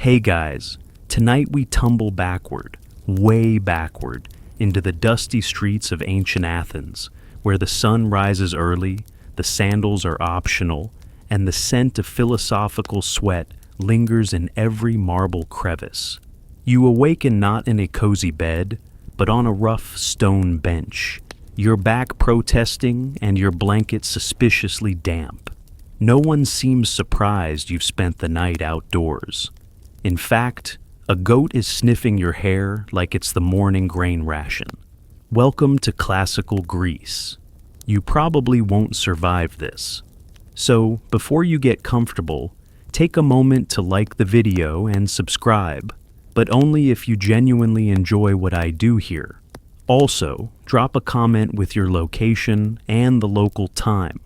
Hey guys, tonight we tumble backward, way backward, into the dusty streets of ancient Athens, where the sun rises early, the sandals are optional, and the scent of philosophical sweat lingers in every marble crevice. You awaken not in a cozy bed, but on a rough stone bench, your back protesting and your blanket suspiciously damp. No one seems surprised you've spent the night outdoors. In fact, a goat is sniffing your hair like it's the morning grain ration. Welcome to classical Greece. You probably won't survive this. So, before you get comfortable, take a moment to like the video and subscribe, but only if you genuinely enjoy what I do here. Also, drop a comment with your location and the local time,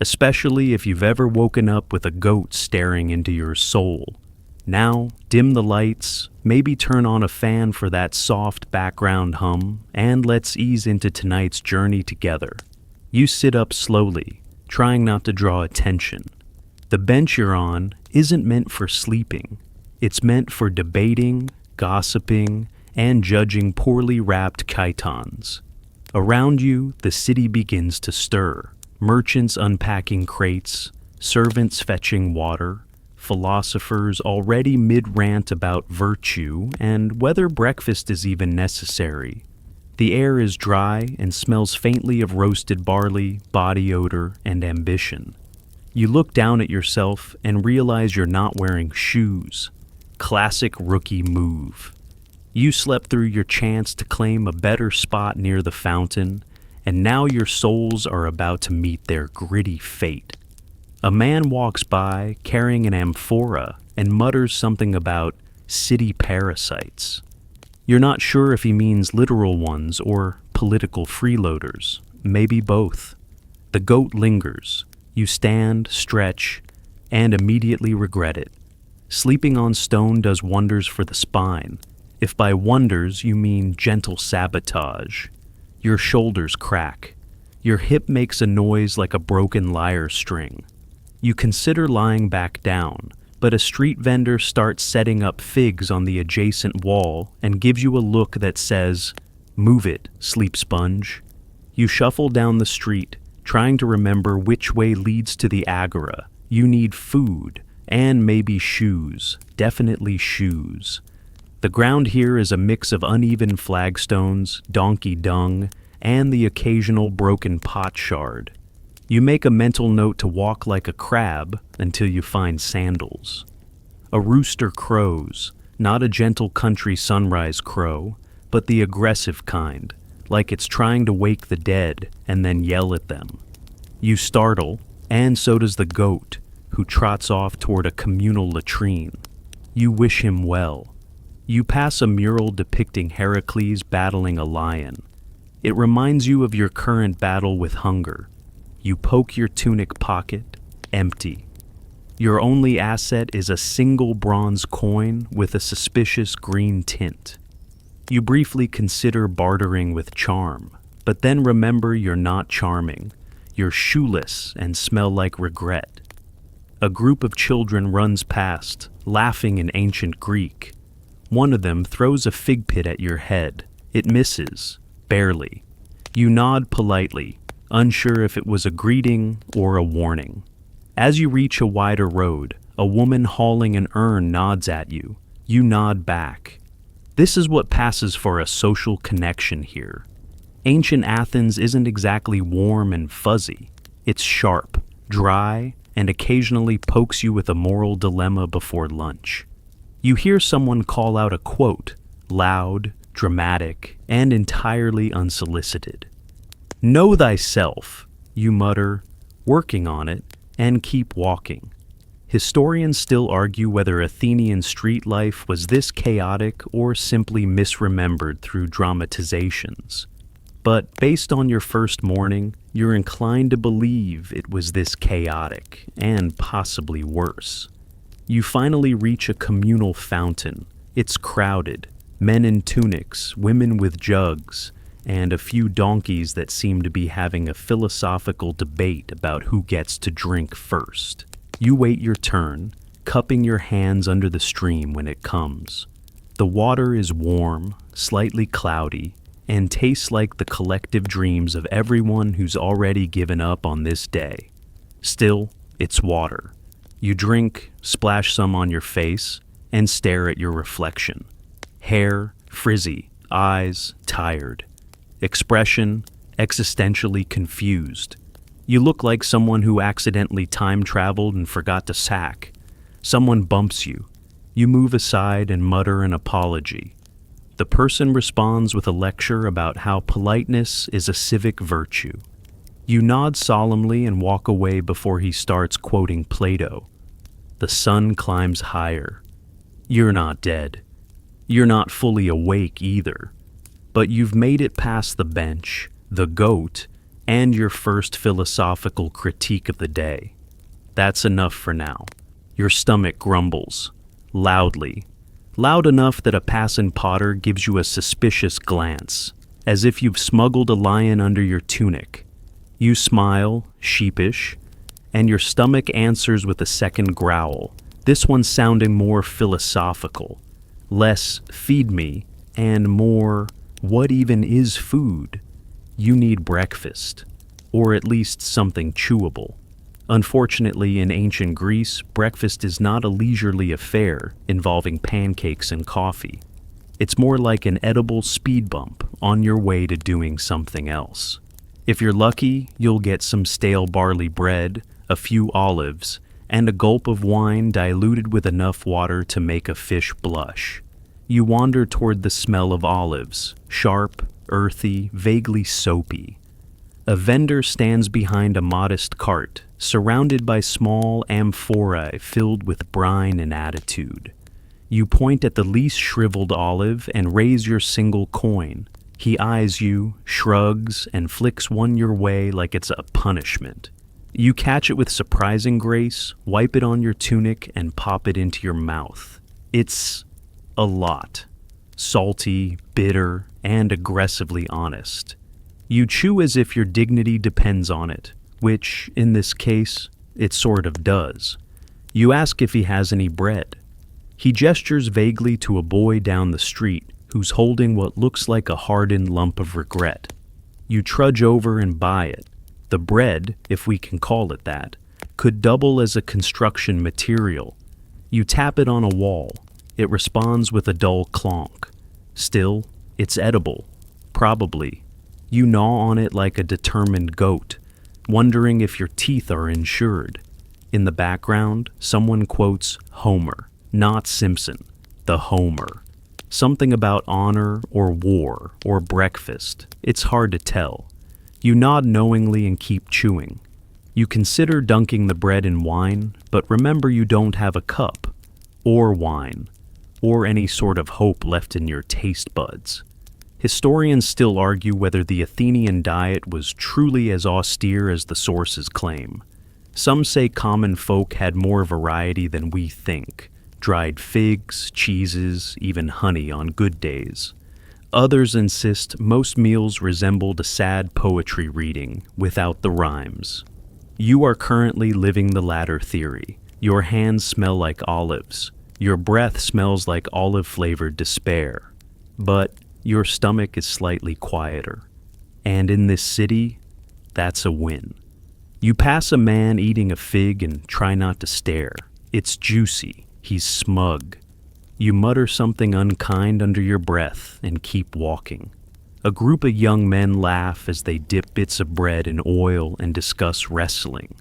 especially if you've ever woken up with a goat staring into your soul. Now, dim the lights, maybe turn on a fan for that soft background hum, and let's ease into tonight's journey together. You sit up slowly, trying not to draw attention. The bench you're on isn't meant for sleeping. It's meant for debating, gossiping, and judging poorly wrapped chitons. Around you, the city begins to stir. Merchants unpacking crates, servants fetching water, philosophers already mid-rant about virtue and whether breakfast is even necessary. The air is dry and smells faintly of roasted barley, body odor, and ambition. You look down at yourself and realize you're not wearing shoes. Classic rookie move. You slept through your chance to claim a better spot near the fountain, and now your soles are about to meet their gritty fate. A man walks by carrying an amphora and mutters something about city parasites. You're not sure if he means literal ones or political freeloaders, maybe both. The goat lingers. You stand, stretch, and immediately regret it. Sleeping on stone does wonders for the spine, if by wonders you mean gentle sabotage. Your shoulders crack. Your hip makes a noise like a broken lyre string. You consider lying back down, but a street vendor starts setting up figs on the adjacent wall and gives you a look that says, "Move it, sleep sponge." You shuffle down the street, trying to remember which way leads to the agora. You need food, and maybe shoes, definitely shoes. The ground here is a mix of uneven flagstones, donkey dung, and the occasional broken pot shard. You make a mental note to walk like a crab until you find sandals. A rooster crows, not a gentle country sunrise crow, but the aggressive kind, like it's trying to wake the dead and then yell at them. You startle, and so does the goat, who trots off toward a communal latrine. You wish him well. You pass a mural depicting Heracles battling a lion. It reminds you of your current battle with hunger. You poke your tunic pocket, empty. Your only asset is a single bronze coin with a suspicious green tint. You briefly consider bartering with charm, but then remember you're not charming. You're shoeless and smell like regret. A group of children runs past, laughing in ancient Greek. One of them throws a fig pit at your head. It misses, barely. You nod politely, unsure if it was a greeting or a warning. As you reach a wider road, a woman hauling an urn nods at you. You nod back. This is what passes for a social connection here. Ancient Athens isn't exactly warm and fuzzy. It's sharp, dry, and occasionally pokes you with a moral dilemma before lunch. You hear someone call out a quote, loud, dramatic, and entirely unsolicited. "Know thyself," you mutter, working on it, and keep walking. Historians still argue whether Athenian street life was this chaotic or simply misremembered through dramatizations. But based on your first morning, you're inclined to believe it was this chaotic, and possibly worse. You finally reach a communal fountain. It's crowded. Men in tunics, women with jugs, and a few donkeys that seem to be having a philosophical debate about who gets to drink first. You wait your turn, cupping your hands under the stream when it comes. The water is warm, slightly cloudy, and tastes like the collective dreams of everyone who's already given up on this day. Still, it's water. You drink, splash some on your face, and stare at your reflection. Hair, frizzy, eyes, tired. Expression, existentially confused. You look like someone who accidentally time traveled and forgot to sack. Someone bumps you. You move aside and mutter an apology. The person responds with a lecture about how politeness is a civic virtue. You nod solemnly and walk away before he starts quoting Plato. The sun climbs higher. You're not dead. You're not fully awake either. But you've made it past the bench, the goat, and your first philosophical critique of the day. That's enough for now. Your stomach grumbles, loudly, loud enough that a passing potter gives you a suspicious glance, as if you've smuggled a lion under your tunic. You smile, sheepish, and your stomach answers with a second growl, this one sounding more philosophical, less feed me, and more what even is food? You need breakfast, or at least something chewable. Unfortunately, in ancient Greece, breakfast is not a leisurely affair involving pancakes and coffee. It's more like an edible speed bump on your way to doing something else. If you're lucky, you'll get some stale barley bread, a few olives, and a gulp of wine diluted with enough water to make a fish blush. You wander toward the smell of olives, sharp, earthy, vaguely soapy. A vendor stands behind a modest cart, surrounded by small amphorae filled with brine and attitude. You point at the least shriveled olive and raise your single coin. He eyes you, shrugs, and flicks one your way like it's a punishment. You catch it with surprising grace, wipe it on your tunic, and pop it into your mouth. It's a lot. Salty, bitter, and aggressively honest. You chew as if your dignity depends on it, which, in this case, it sort of does. You ask if he has any bread. He gestures vaguely to a boy down the street who's holding what looks like a hardened lump of regret. You trudge over and buy it. The bread, if we can call it that, could double as a construction material. You tap it on a wall. It responds with a dull clonk. Still, it's edible. Probably. You gnaw on it like a determined goat, wondering if your teeth are insured. In the background, someone quotes Homer, not Simpson, the Homer. Something about honor or war or breakfast. It's hard to tell. You nod knowingly and keep chewing. You consider dunking the bread in wine, but remember you don't have a cup, or wine, or any sort of hope left in your taste buds. Historians still argue whether the Athenian diet was truly as austere as the sources claim. Some say common folk had more variety than we think. Dried figs, cheeses, even honey on good days. Others insist most meals resembled a sad poetry reading without the rhymes. You are currently living the latter theory. Your hands smell like olives. Your breath smells like olive-flavored despair. But your stomach is slightly quieter. And in this city, that's a win. You pass a man eating a fig and try not to stare. It's juicy. He's smug. You mutter something unkind under your breath and keep walking. A group of young men laugh as they dip bits of bread in oil and discuss wrestling.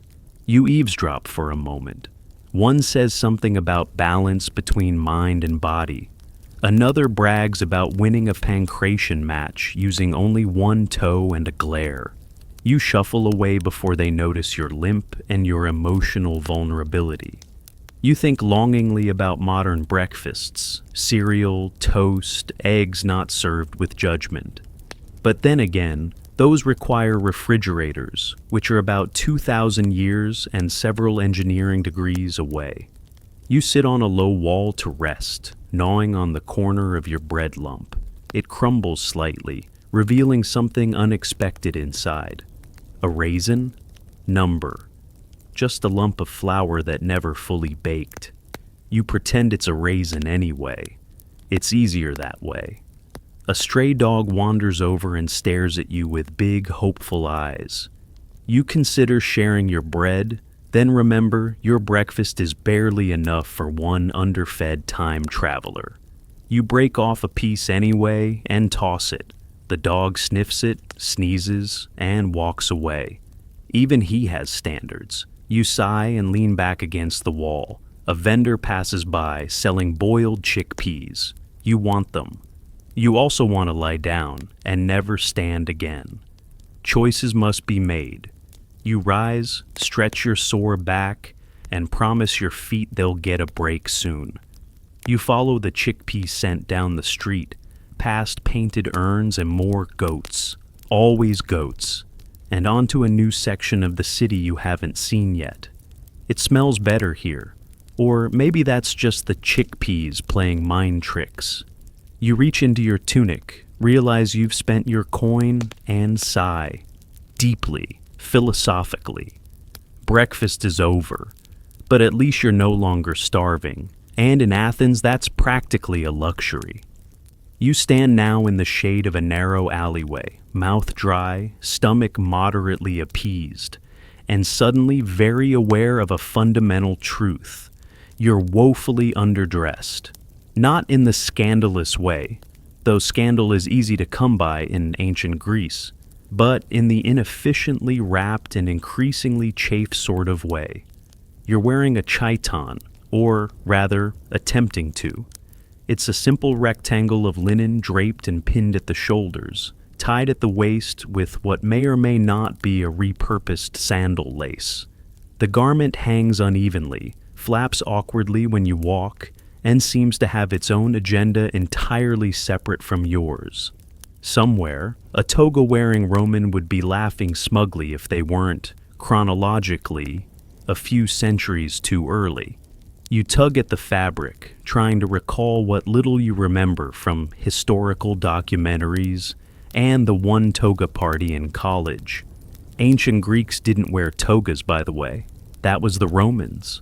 You eavesdrop for a moment. One says something about balance between mind and body. Another brags about winning a pancration match using only one toe and a glare. You shuffle away before they notice your limp and your emotional vulnerability. You think longingly about modern breakfasts, cereal, toast, eggs not served with judgment. But then again, those require refrigerators, which are about 2,000 years and several engineering degrees away. You sit on a low wall to rest, gnawing on the corner of your bread lump. It crumbles slightly, revealing something unexpected inside. A raisin? Number. Just a lump of flour that never fully baked. You pretend it's a raisin anyway. It's easier that way. A stray dog wanders over and stares at you with big, hopeful eyes. You consider sharing your bread, then remember your breakfast is barely enough for one underfed time traveler. You break off a piece anyway and toss it. The dog sniffs it, sneezes, and walks away. Even he has standards. You sigh and lean back against the wall. A vendor passes by selling boiled chickpeas. You want them. You also want to lie down and never stand again. Choices must be made. You rise, stretch your sore back, and promise your feet they'll get a break soon. You follow the chickpea scent down the street, past painted urns and more goats, always goats, and onto a new section of the city you haven't seen yet. It smells better here, or maybe that's just the chickpeas playing mind tricks. You reach into your tunic, realize you've spent your coin, and sigh, deeply, philosophically. Breakfast is over, but at least you're no longer starving, and in Athens that's practically a luxury. You stand now in the shade of a narrow alleyway, mouth dry, stomach moderately appeased, and suddenly very aware of a fundamental truth. You're woefully underdressed. Not in the scandalous way, though scandal is easy to come by in ancient Greece, but in the inefficiently wrapped and increasingly chafed sort of way. You're wearing a chiton, or rather, attempting to. It's a simple rectangle of linen draped and pinned at the shoulders, tied at the waist with what may or may not be a repurposed sandal lace. The garment hangs unevenly, flaps awkwardly when you walk, and seems to have its own agenda entirely separate from yours. Somewhere, a toga-wearing Roman would be laughing smugly if they weren't, chronologically, a few centuries too early. You tug at the fabric, trying to recall what little you remember from historical documentaries and the one toga party in college. Ancient Greeks didn't wear togas, by the way. That was the Romans.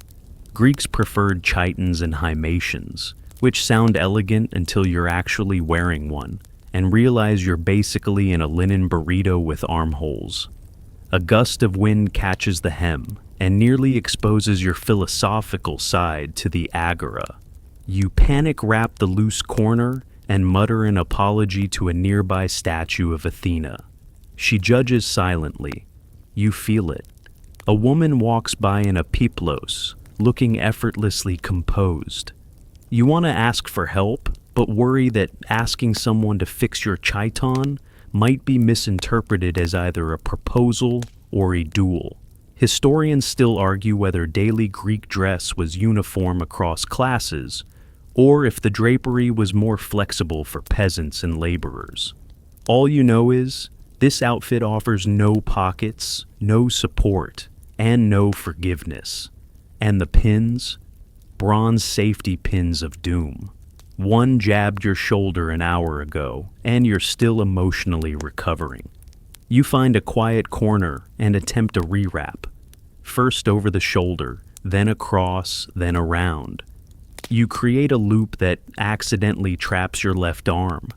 Greeks preferred chitons and himatians, which sound elegant until you're actually wearing one, and realize you're basically in a linen burrito with armholes. A gust of wind catches the hem, and nearly exposes your philosophical side to the agora. You panic wrap the loose corner and mutter an apology to a nearby statue of Athena. She judges silently. You feel it. A woman walks by in a piplos, looking effortlessly composed. You want to ask for help, but worry that asking someone to fix your chiton might be misinterpreted as either a proposal or a duel. Historians still argue whether daily Greek dress was uniform across classes, or if the drapery was more flexible for peasants and laborers. All you know is, this outfit offers no pockets, no support, and no forgiveness. And the pins? Bronze safety pins of doom. One jabbed your shoulder an hour ago, and you're still emotionally recovering. You find a quiet corner and attempt a rewrap. First over the shoulder, then across, then around. You create a loop that accidentally traps your left arm.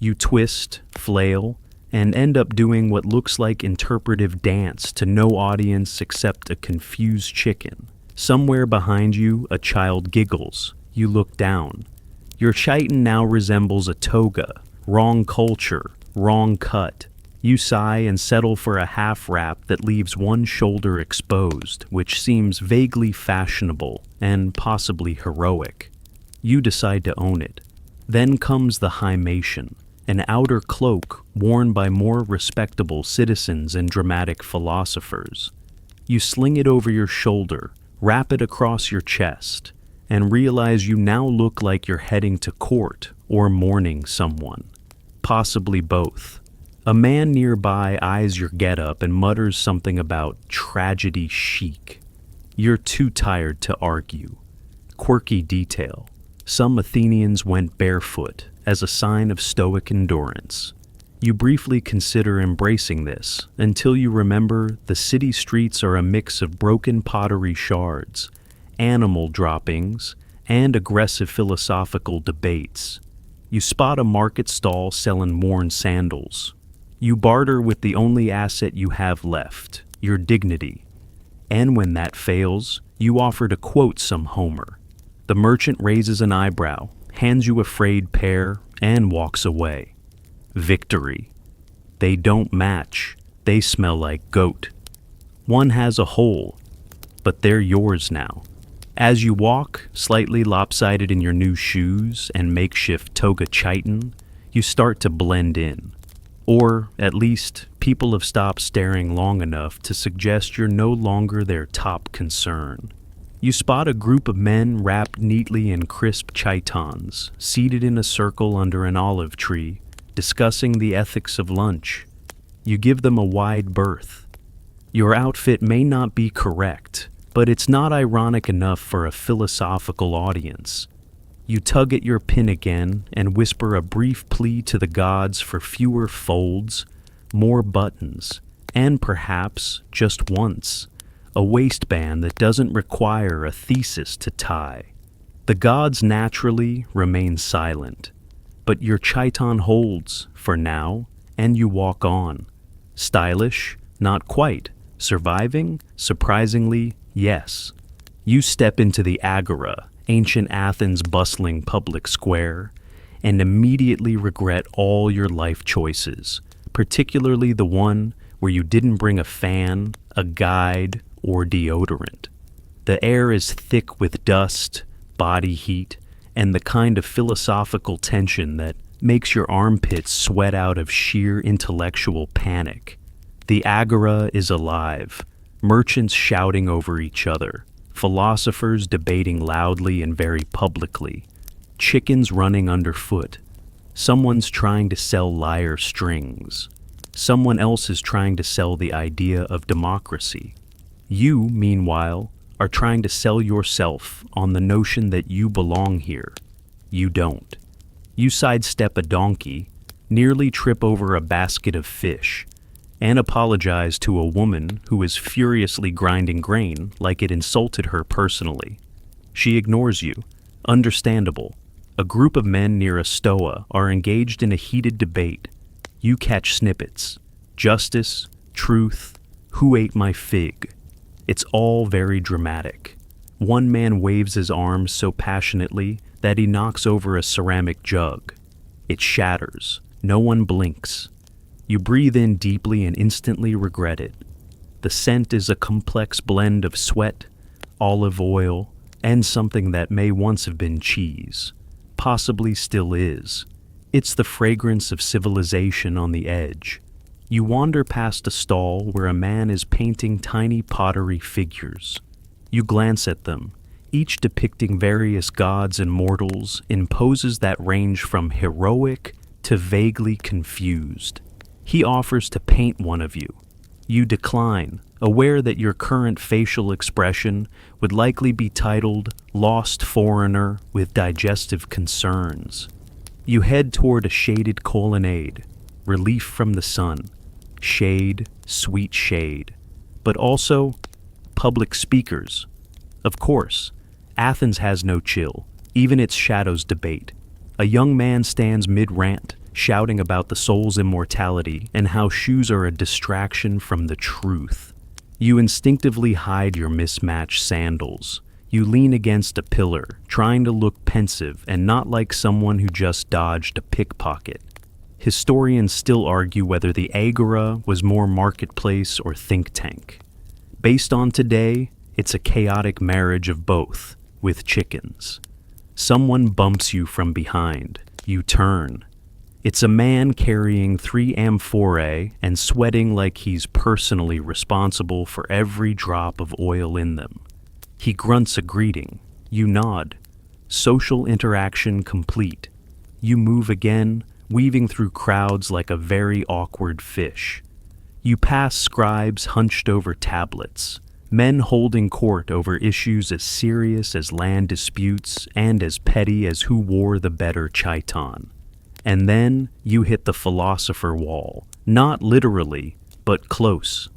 You twist, flail, and end up doing what looks like interpretive dance to no audience except a confused chicken. Somewhere behind you, a child giggles. You look down. Your chiton now resembles a toga. Wrong culture, wrong cut. You sigh and settle for a half wrap that leaves one shoulder exposed, which seems vaguely fashionable and possibly heroic. You decide to own it. Then comes the himation, an outer cloak worn by more respectable citizens and dramatic philosophers. You sling it over your shoulder, wrap it across your chest, and realize you now look like you're heading to court or mourning someone. Possibly both. A man nearby eyes your getup and mutters something about tragedy chic. You're too tired to argue. Quirky detail. Some Athenians went barefoot as a sign of stoic endurance. You briefly consider embracing this until you remember the city streets are a mix of broken pottery shards, animal droppings, and aggressive philosophical debates. You spot a market stall selling worn sandals. You barter with the only asset you have left, your dignity. And when that fails, you offer to quote some Homer. The merchant raises an eyebrow, hands you a frayed pear, and walks away. Victory. They don't match. They smell like goat. One has a hole, but they're yours now. As you walk, slightly lopsided in your new shoes and makeshift toga chitin, you start to blend in. Or, at least, people have stopped staring long enough to suggest you're no longer their top concern. You spot a group of men wrapped neatly in crisp chitons, seated in a circle under an olive tree, discussing the ethics of lunch. You give them a wide berth. Your outfit may not be correct, but it's not ironic enough for a philosophical audience. You tug at your pin again and whisper a brief plea to the gods for fewer folds, more buttons, and perhaps, just once, a waistband that doesn't require a thesis to tie. The gods naturally remain silent, but your chiton holds, for now, and you walk on. Stylish? Not quite. Surviving? Surprisingly, yes. You step into the agora, ancient Athens' bustling public square, and immediately regret all your life choices, particularly the one where you didn't bring a fan, a guide, or deodorant. The air is thick with dust, body heat, and the kind of philosophical tension that makes your armpits sweat out of sheer intellectual panic. The agora is alive, merchants shouting over each other, philosophers debating loudly and very publicly, chickens running underfoot. Someone's trying to sell lyre strings. Someone else is trying to sell the idea of democracy. You, meanwhile, are trying to sell yourself on the notion that you belong here. You don't. You sidestep a donkey, nearly trip over a basket of fish, and apologize to a woman who is furiously grinding grain like it insulted her personally. She ignores you. Understandable. A group of men near a stoa are engaged in a heated debate. You catch snippets. Justice, truth, who ate my fig? It's all very dramatic. One man waves his arms so passionately that he knocks over a ceramic jug. It shatters. No one blinks. You breathe in deeply and instantly regret it. The scent is a complex blend of sweat, olive oil, and something that may once have been cheese. Possibly still is. It's the fragrance of civilization on the edge. You wander past a stall where a man is painting tiny pottery figures. You glance at them, each depicting various gods and mortals in poses that range from heroic to vaguely confused. He offers to paint one of you. You decline, aware that your current facial expression would likely be titled Lost Foreigner with Digestive Concerns. You head toward a shaded colonnade, relief from the sun, shade, sweet shade, but also public speakers. Of course, Athens has no chill, even its shadows debate. A young man stands mid-rant, shouting about the soul's immortality and how shoes are a distraction from the truth. You instinctively hide your mismatched sandals. You lean against a pillar, trying to look pensive and not like someone who just dodged a pickpocket. Historians still argue whether the agora was more marketplace or think tank. Based on today, it's a chaotic marriage of both, with chickens. Someone bumps you from behind. You turn. It's a man carrying 3 amphorae and sweating like he's personally responsible for every drop of oil in them. He grunts a greeting. You nod. Social interaction complete. You move again, weaving through crowds like a very awkward fish. You pass scribes hunched over tablets, men holding court over issues as serious as land disputes and as petty as who wore the better chiton. And then you hit the philosopher wall, not literally, but close.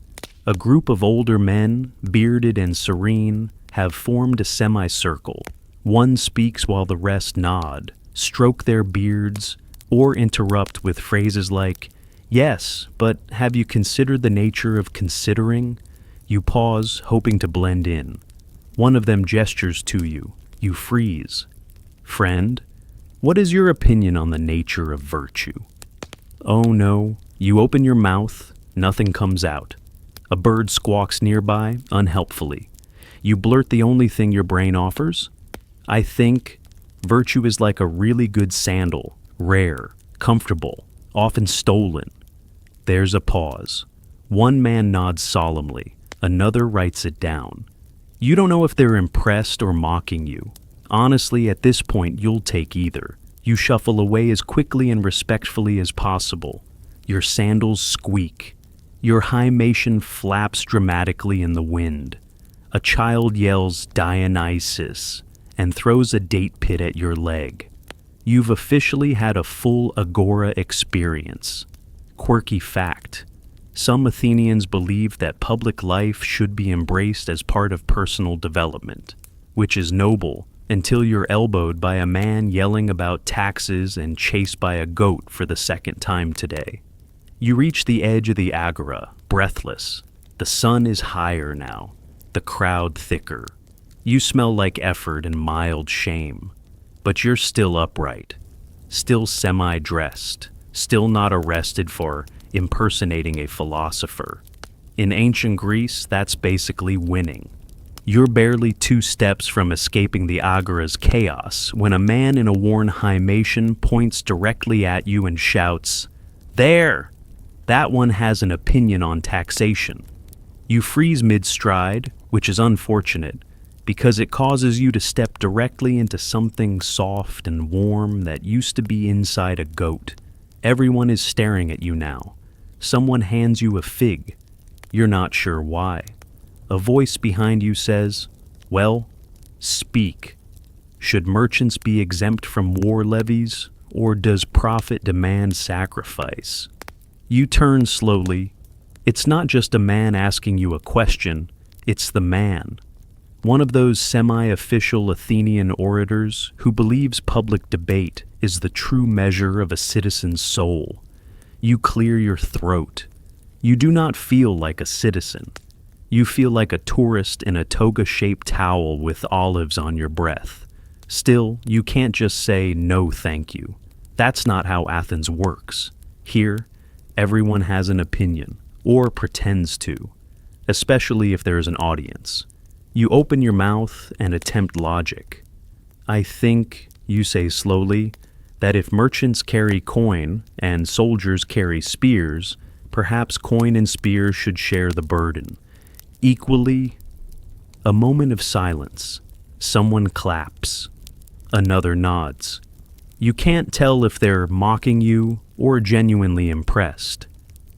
A group of older men, bearded and serene, have formed a semicircle, One speaks while the rest nod, stroke their beards, or interrupt with phrases like, "Yes, but have you considered the nature of considering?" You pause, hoping to blend in. One of them gestures to you. You freeze. "Friend, what is your opinion on the nature of virtue?" Oh no, you open your mouth, nothing comes out. A bird squawks nearby, unhelpfully. You blurt the only thing your brain offers. "I think virtue is like a really good sandal, rare, comfortable, often stolen." There's a pause. One man nods solemnly, another writes it down. You don't know if they're impressed or mocking you. Honestly, at this point, you'll take either. You shuffle away as quickly and respectfully as possible. Your sandals squeak. Your hymation flaps dramatically in the wind. A child yells Dionysus and throws a date pit at your leg. You've officially had a full agora experience. Quirky fact: some Athenians believe that public life should be embraced as part of personal development, which is noble until you're elbowed by a man yelling about taxes and chased by a goat for the second time today. You reach the edge of the agora, breathless. The sun is higher now, the crowd thicker. You smell like effort and mild shame, but you're still upright, still semi-dressed, still not arrested for impersonating a philosopher. In ancient Greece, that's basically winning. You're barely 2 steps from escaping the agora's chaos when a man in a worn hymation points directly at you and shouts, "There! That one has an opinion on taxation." You freeze mid-stride, which is unfortunate, because it causes you to step directly into something soft and warm that used to be inside a goat. Everyone is staring at you now. Someone hands you a fig. You're not sure why. A voice behind you says, "Well, speak. Should merchants be exempt from war levies, or does profit demand sacrifice?" You turn slowly. It's not just a man asking you a question, it's the man. One of those semi-official Athenian orators who believes public debate is the true measure of a citizen's soul. You clear your throat. You do not feel like a citizen. You feel like a tourist in a toga-shaped towel with olives on your breath. Still, you can't just say, "No, thank you." That's not how Athens works. Here, everyone has an opinion, or pretends to, especially if there is an audience. You open your mouth and attempt logic. "I think," you say slowly, "that if merchants carry coin and soldiers carry spears, perhaps coin and spears should share the burden. Equally." A moment of silence. Someone claps. Another nods. You can't tell if they're mocking you or genuinely impressed.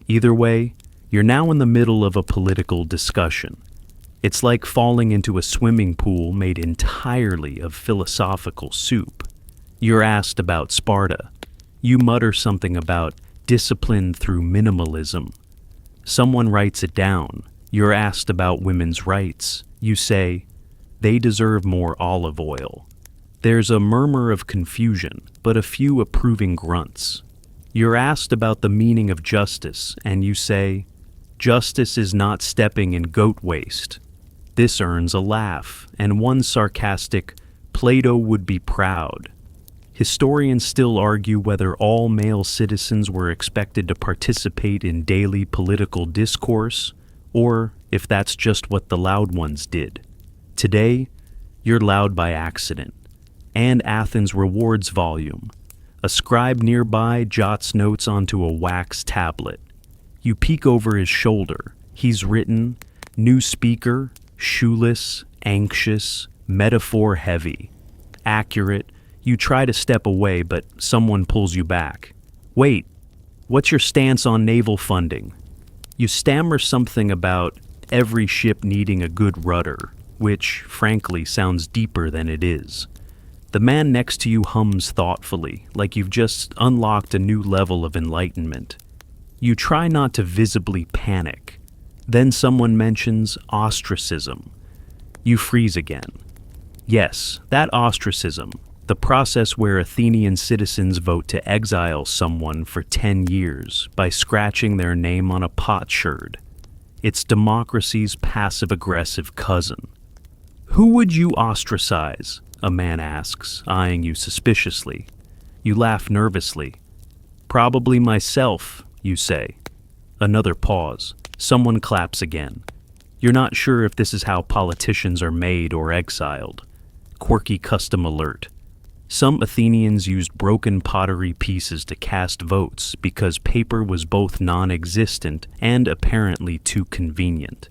Either way, you're now in the middle of a political discussion. It's like falling into a swimming pool made entirely of philosophical soup. You're asked about Sparta. You mutter something about discipline through minimalism. Someone writes it down. You're asked about women's rights. You say, "They deserve more olive oil." There's a murmur of confusion, but a few approving grunts. You're asked about the meaning of justice, and you say, "Justice is not stepping in goat waste." This earns a laugh, and one sarcastic, "Plato would be proud." Historians still argue whether all male citizens were expected to participate in daily political discourse, or if that's just what the loud ones did. Today, you're loud by accident, and Athens rewards volume. A scribe nearby jots notes onto a wax tablet. You peek over his shoulder. He's written, "New speaker, shoeless, anxious, metaphor heavy." Accurate. You try to step away, but someone pulls you back. "Wait, what's your stance on naval funding?" You stammer something about every ship needing a good rudder, which, frankly, sounds deeper than it is. The man next to you hums thoughtfully, like you've just unlocked a new level of enlightenment. You try not to visibly panic. Then someone mentions ostracism. You freeze again. Yes, that ostracism, the process where Athenian citizens vote to exile someone for 10 years by scratching their name on a potsherd. It's democracy's passive-aggressive cousin. Who would you ostracize? A man asks, eyeing you suspiciously. You laugh nervously. Probably myself, you say. Another pause. Someone claps again. You're not sure if this is how politicians are made or exiled. Quirky custom alert. Some Athenians used broken pottery pieces to cast votes because paper was both non-existent and apparently too convenient.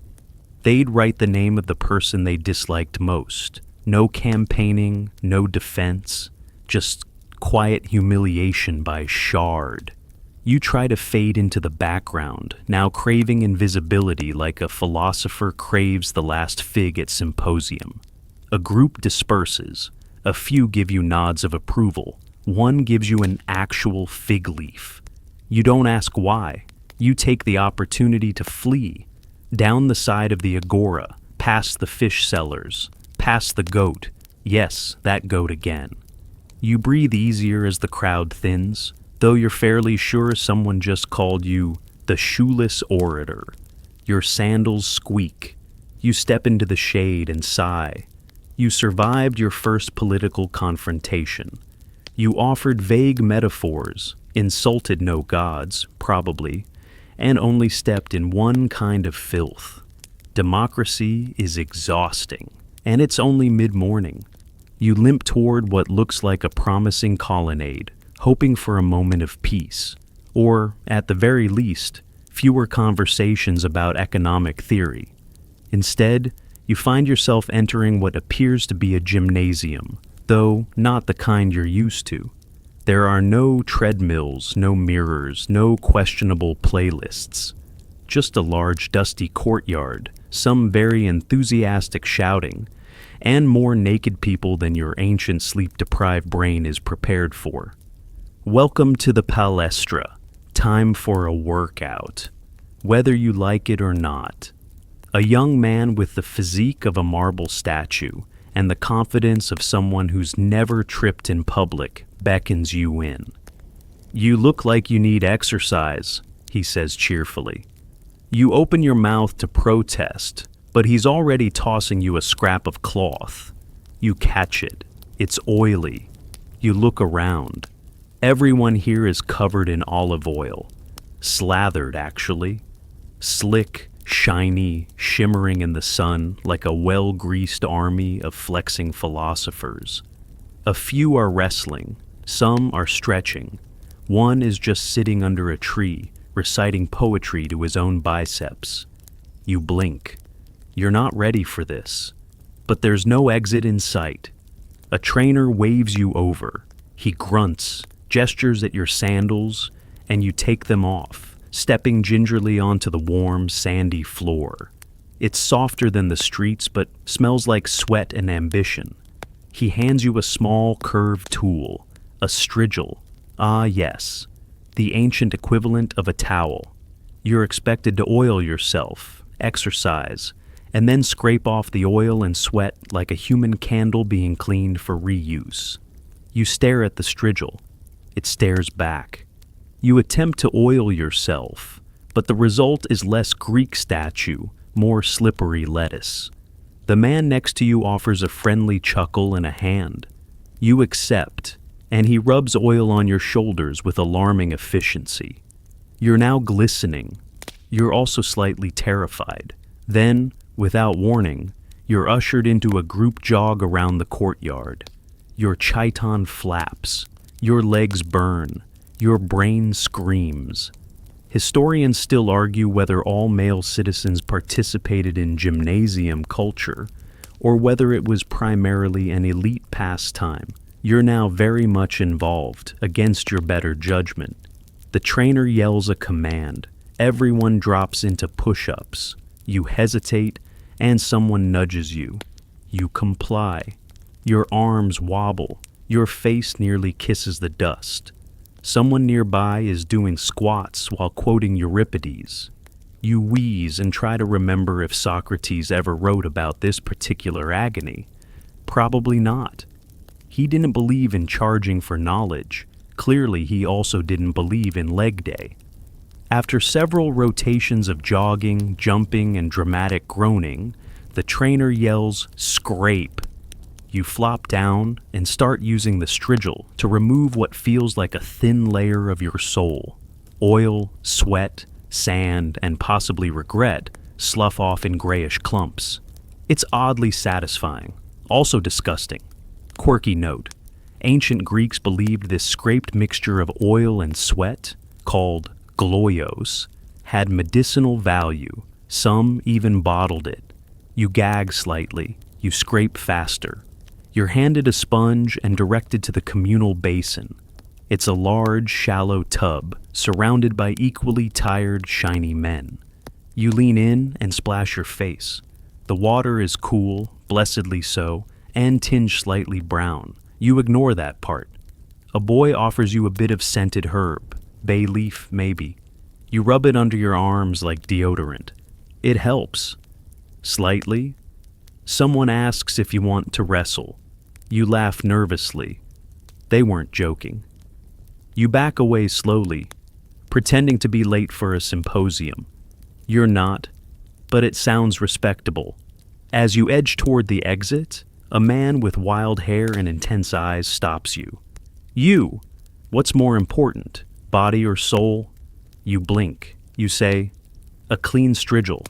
They'd write the name of the person they disliked most. No campaigning, no defense, just quiet humiliation by shard. You try to fade into the background, now craving invisibility like a philosopher craves the last fig at symposium. A group disperses. A few give you nods of approval. One gives you an actual fig leaf. You don't ask why. You take the opportunity to flee. Down the side of the agora, past the fish sellers, past the goat. Yes, that goat again. You breathe easier as the crowd thins, though you're fairly sure someone just called you the shoeless orator. Your sandals squeak. You step into the shade and sigh. You survived your first political confrontation. You offered vague metaphors, insulted no gods, probably, and only stepped in one kind of filth. Democracy is exhausting, and it's only mid-morning. You limp toward what looks like a promising colonnade, hoping for a moment of peace, or, at the very least, fewer conversations about economic theory. Instead, you find yourself entering what appears to be a gymnasium, though not the kind you're used to. There are no treadmills, no mirrors, no questionable playlists. Just a large dusty courtyard, some very enthusiastic shouting, and more naked people than your ancient sleep-deprived brain is prepared for. Welcome to the palestra. Time for a workout. Whether you like it or not. A young man with the physique of a marble statue and the confidence of someone who's never tripped in public beckons you in. You look like you need exercise, he says cheerfully. You open your mouth to protest, but he's already tossing you a scrap of cloth. You catch it. It's oily. You look around. Everyone here is covered in olive oil. Slathered, actually. Slick, shiny, shimmering in the sun like a well-greased army of flexing philosophers. A few are wrestling. Some are stretching. One is just sitting under a tree, reciting poetry to his own biceps. You blink. You're not ready for this. But there's no exit in sight. A trainer waves you over. He grunts, gestures at your sandals, and you take them off, stepping gingerly onto the warm, sandy floor. It's softer than the streets, but smells like sweat and ambition. He hands you a small, curved tool, a strigil. Ah, yes, the ancient equivalent of a towel. You're expected to oil yourself, exercise, and then scrape off the oil and sweat like a human candle being cleaned for reuse. You stare at the strigil. It stares back. You attempt to oil yourself, but the result is less Greek statue, more slippery lettuce. The man next to you offers a friendly chuckle and a hand. You accept, and he rubs oil on your shoulders with alarming efficiency. You're now glistening. You're also slightly terrified. Then, without warning, you're ushered into a group jog around the courtyard. Your chiton flaps. Your legs burn. Your brain screams. Historians still argue whether all male citizens participated in gymnasium culture, or whether it was primarily an elite pastime. You're now very much involved, against your better judgment. The trainer yells a command. Everyone drops into push-ups. You hesitate, and someone nudges you. You comply. Your arms wobble. Your face nearly kisses the dust. Someone nearby is doing squats while quoting Euripides. You wheeze and try to remember if Socrates ever wrote about this particular agony, Probably not. He didn't believe in charging for knowledge. Clearly, he also didn't believe in leg day. After several rotations of jogging, jumping, and dramatic groaning, the trainer yells, "Scrape." You flop down and start using the strigil to remove what feels like a thin layer of your soul. Oil, sweat, sand, and possibly regret slough off in grayish clumps. It's oddly satisfying, also disgusting. Quirky note: ancient Greeks believed this scraped mixture of oil and sweat, called gloios, had medicinal value. Some even bottled it. You gag slightly, you scrape faster. You're handed a sponge and directed to the communal basin. It's a large, shallow tub, surrounded by equally tired, shiny men. You lean in and splash your face. The water is cool, blessedly so, and tinged slightly brown. You ignore that part. A boy offers you a bit of scented herb, bay leaf maybe. You rub it under your arms like deodorant. It helps. Slightly. Someone asks if you want to wrestle. You laugh nervously. They weren't joking. You back away slowly, pretending to be late for a symposium. You're not, but it sounds respectable. As you edge toward the exit, a man with wild hair and intense eyes stops you. You! What's more important, body or soul? You blink. You say, "A clean strigil."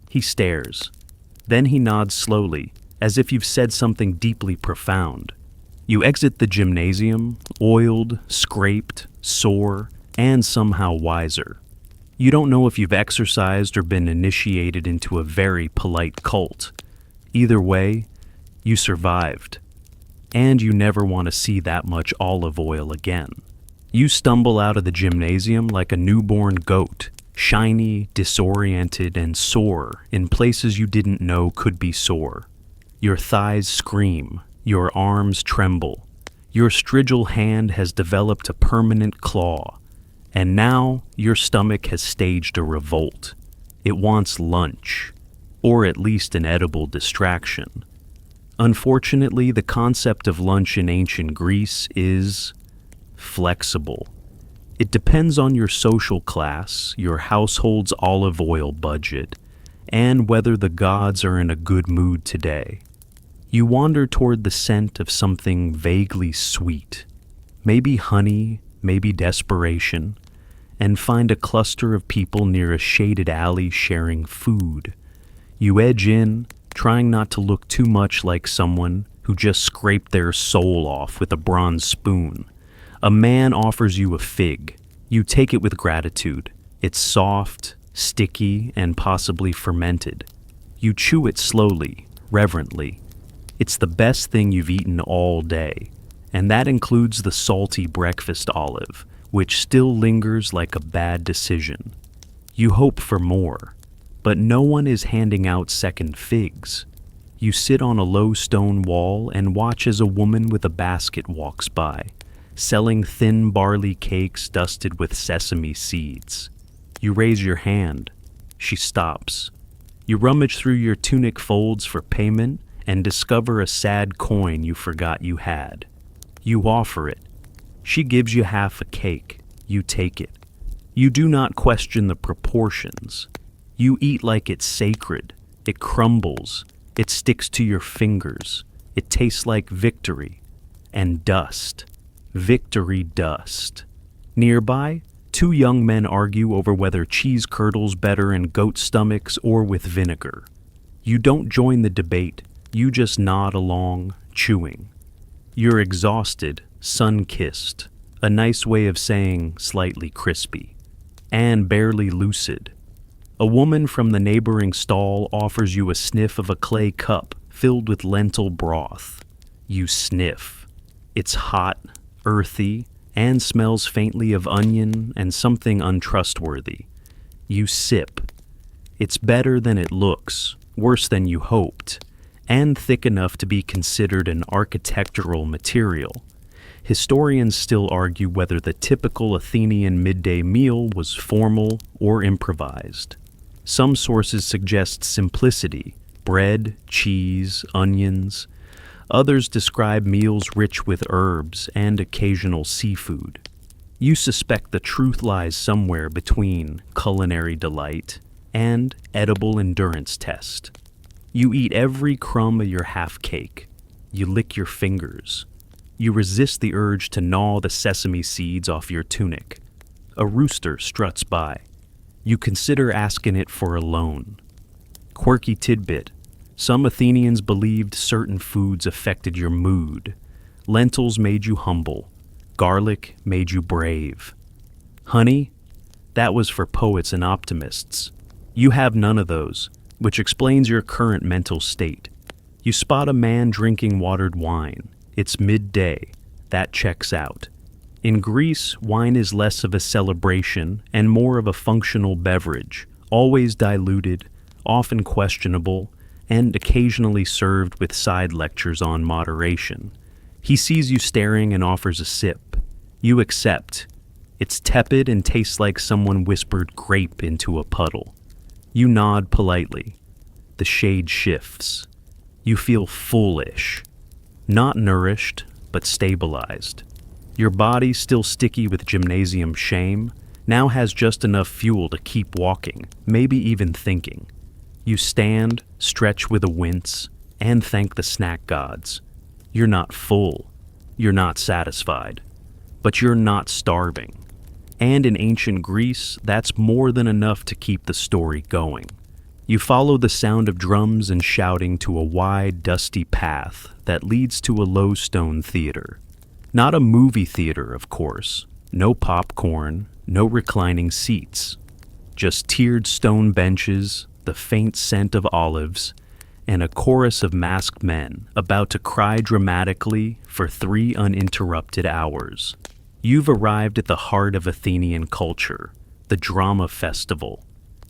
He stares. Then he nods slowly, as if you've said something deeply profound. You exit the gymnasium, oiled, scraped, sore, and somehow wiser. You don't know if you've exercised or been initiated into a very polite cult. Either way, you survived. And you never want to see that much olive oil again. You stumble out of the gymnasium like a newborn goat, shiny, disoriented, and sore in places you didn't know could be sore. Your thighs scream, your arms tremble. Your strigil hand has developed a permanent claw. And now your stomach has staged a revolt. It wants lunch, or at least an edible distraction. Unfortunately, the concept of lunch in ancient Greece is flexible. It depends on your social class, your household's olive oil budget, and whether the gods are in a good mood today. You wander toward the scent of something vaguely sweet, maybe honey, maybe desperation, and find a cluster of people near a shaded alley sharing food. You edge in, trying not to look too much like someone who just scraped their soul off with a bronze spoon. A man offers you a fig. You take it with gratitude. It's soft, sticky, and possibly fermented. You chew it slowly, reverently. It's the best thing you've eaten all day, and that includes the salty breakfast olive, which still lingers like a bad decision. You hope for more, but no one is handing out second figs. You sit on a low stone wall and watch as a woman with a basket walks by, selling thin barley cakes dusted with sesame seeds. You raise your hand. She stops. You rummage through your tunic folds for payment and discover a sad coin you forgot you had. You offer it. She gives you half a cake. You take it. You do not question the proportions. You eat like it's sacred. It crumbles. It sticks to your fingers. It tastes like victory. And dust. Victory dust. Nearby, two young men argue over whether cheese curdles better in goat stomachs or with vinegar. You don't join the debate. You just nod along, chewing. You're exhausted, sun-kissed, a nice way of saying slightly crispy, and barely lucid. A woman from the neighboring stall offers you a sniff of a clay cup filled with lentil broth. You sniff. It's hot, earthy, and smells faintly of onion and something untrustworthy. You sip. It's better than it looks, worse than you hoped, and thick enough to be considered an architectural material. Historians still argue whether the typical Athenian midday meal was formal or improvised. Some sources suggest simplicity: bread, cheese, onions. Others describe meals rich with herbs and occasional seafood. You suspect the truth lies somewhere between culinary delight and edible endurance test. You eat every crumb of your half cake. You lick your fingers. You resist the urge to gnaw the sesame seeds off your tunic. A rooster struts by. You consider asking it for a loan. Quirky tidbit. Some Athenians believed certain foods affected your mood. Lentils made you humble. Garlic made you brave. Honey? That was for poets and optimists. You have none of those, which explains your current mental state. You spot a man drinking watered wine. It's midday. That checks out. In Greece, wine is less of a celebration and more of a functional beverage, always diluted, often questionable, and occasionally served with side lectures on moderation. He sees you staring and offers a sip. You accept. It's tepid and tastes like someone whispered grape into a puddle. You nod politely. The shade shifts. You feel foolish. Not nourished, but stabilized. Your body, still sticky with gymnasium shame, now has just enough fuel to keep walking, maybe even thinking. You stand, stretch with a wince, and thank the snack gods. You're not full. You're not satisfied. But you're not starving. And in ancient Greece, that's more than enough to keep the story going. You follow the sound of drums and shouting to a wide, dusty path that leads to a low stone theater. Not a movie theater, of course. No popcorn, no reclining seats. Just tiered stone benches, the faint scent of olives, and a chorus of masked men about to cry dramatically for 3 uninterrupted hours. You've arrived at the heart of Athenian culture, the drama festival.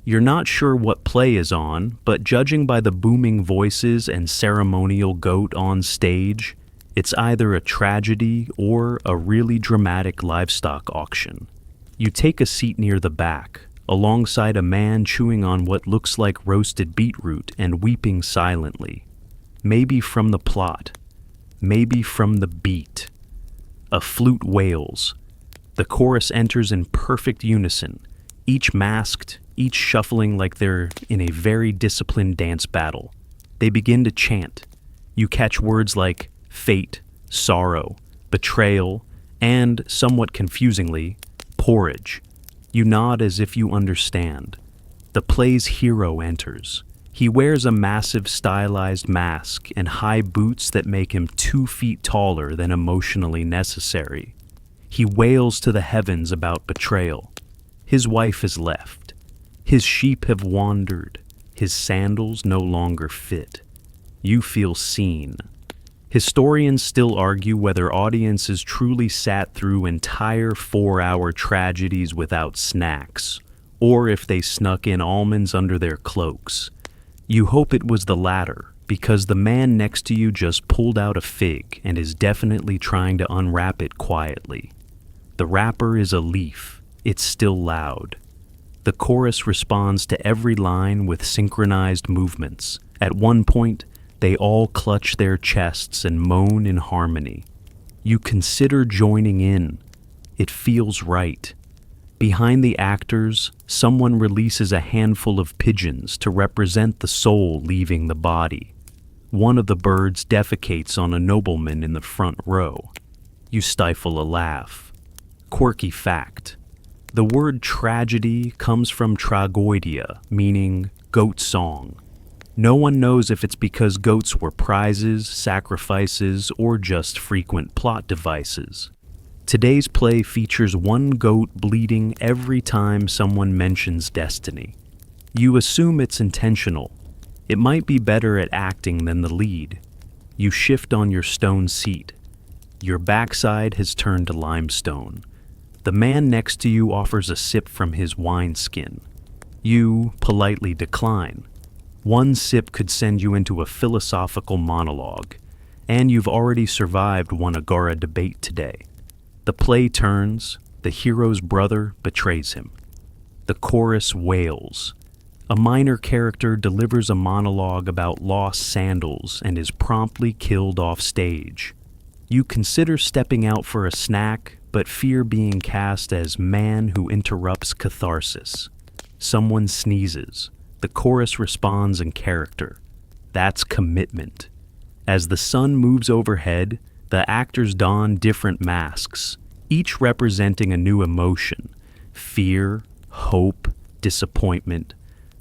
You're not sure what play is on, but judging by the booming voices and ceremonial goat on stage, it's either a tragedy or a really dramatic livestock auction. You take a seat near the back, alongside a man chewing on what looks like roasted beetroot and weeping silently. Maybe from the plot, maybe from the beat. A flute wails. The chorus enters in perfect unison, each masked, each shuffling like they're in a very disciplined dance battle. They begin to chant. You catch words like fate, sorrow, betrayal, and, somewhat confusingly, porridge. You nod as if you understand. The play's hero enters. He wears a massive stylized mask and high boots that make him 2 feet taller than emotionally necessary. He wails to the heavens about betrayal. His wife is left. His sheep have wandered. His sandals no longer fit. You feel seen. Historians still argue whether audiences truly sat through entire 4-hour tragedies without snacks, or if they snuck in almonds under their cloaks. You hope it was the latter, because the man next to you just pulled out a fig and is definitely trying to unwrap it quietly. The wrapper is a leaf. It's still loud. The chorus responds to every line with synchronized movements. At one point, they all clutch their chests and moan in harmony. You consider joining in. It feels right. Behind the actors, someone releases a handful of pigeons to represent the soul leaving the body. One of the birds defecates on a nobleman in the front row. You stifle a laugh. Quirky fact. The word tragedy comes from tragoidia, meaning goat song. No one knows if it's because goats were prizes, sacrifices, or just frequent plot devices. Today's play features one goat bleeding every time someone mentions destiny. You assume it's intentional. It might be better at acting than the lead. You shift on your stone seat. Your backside has turned to limestone. The man next to you offers a sip from his wineskin. You politely decline. One sip could send you into a philosophical monologue, and you've already survived one agora debate today. The play turns, the hero's brother betrays him. The chorus wails. A minor character delivers a monologue about lost sandals and is promptly killed off stage. You consider stepping out for a snack, but fear being cast as man who interrupts catharsis. Someone sneezes. The chorus responds in character. That's commitment. As the sun moves overhead, the actors don different masks, each representing a new emotion: fear, hope, disappointment.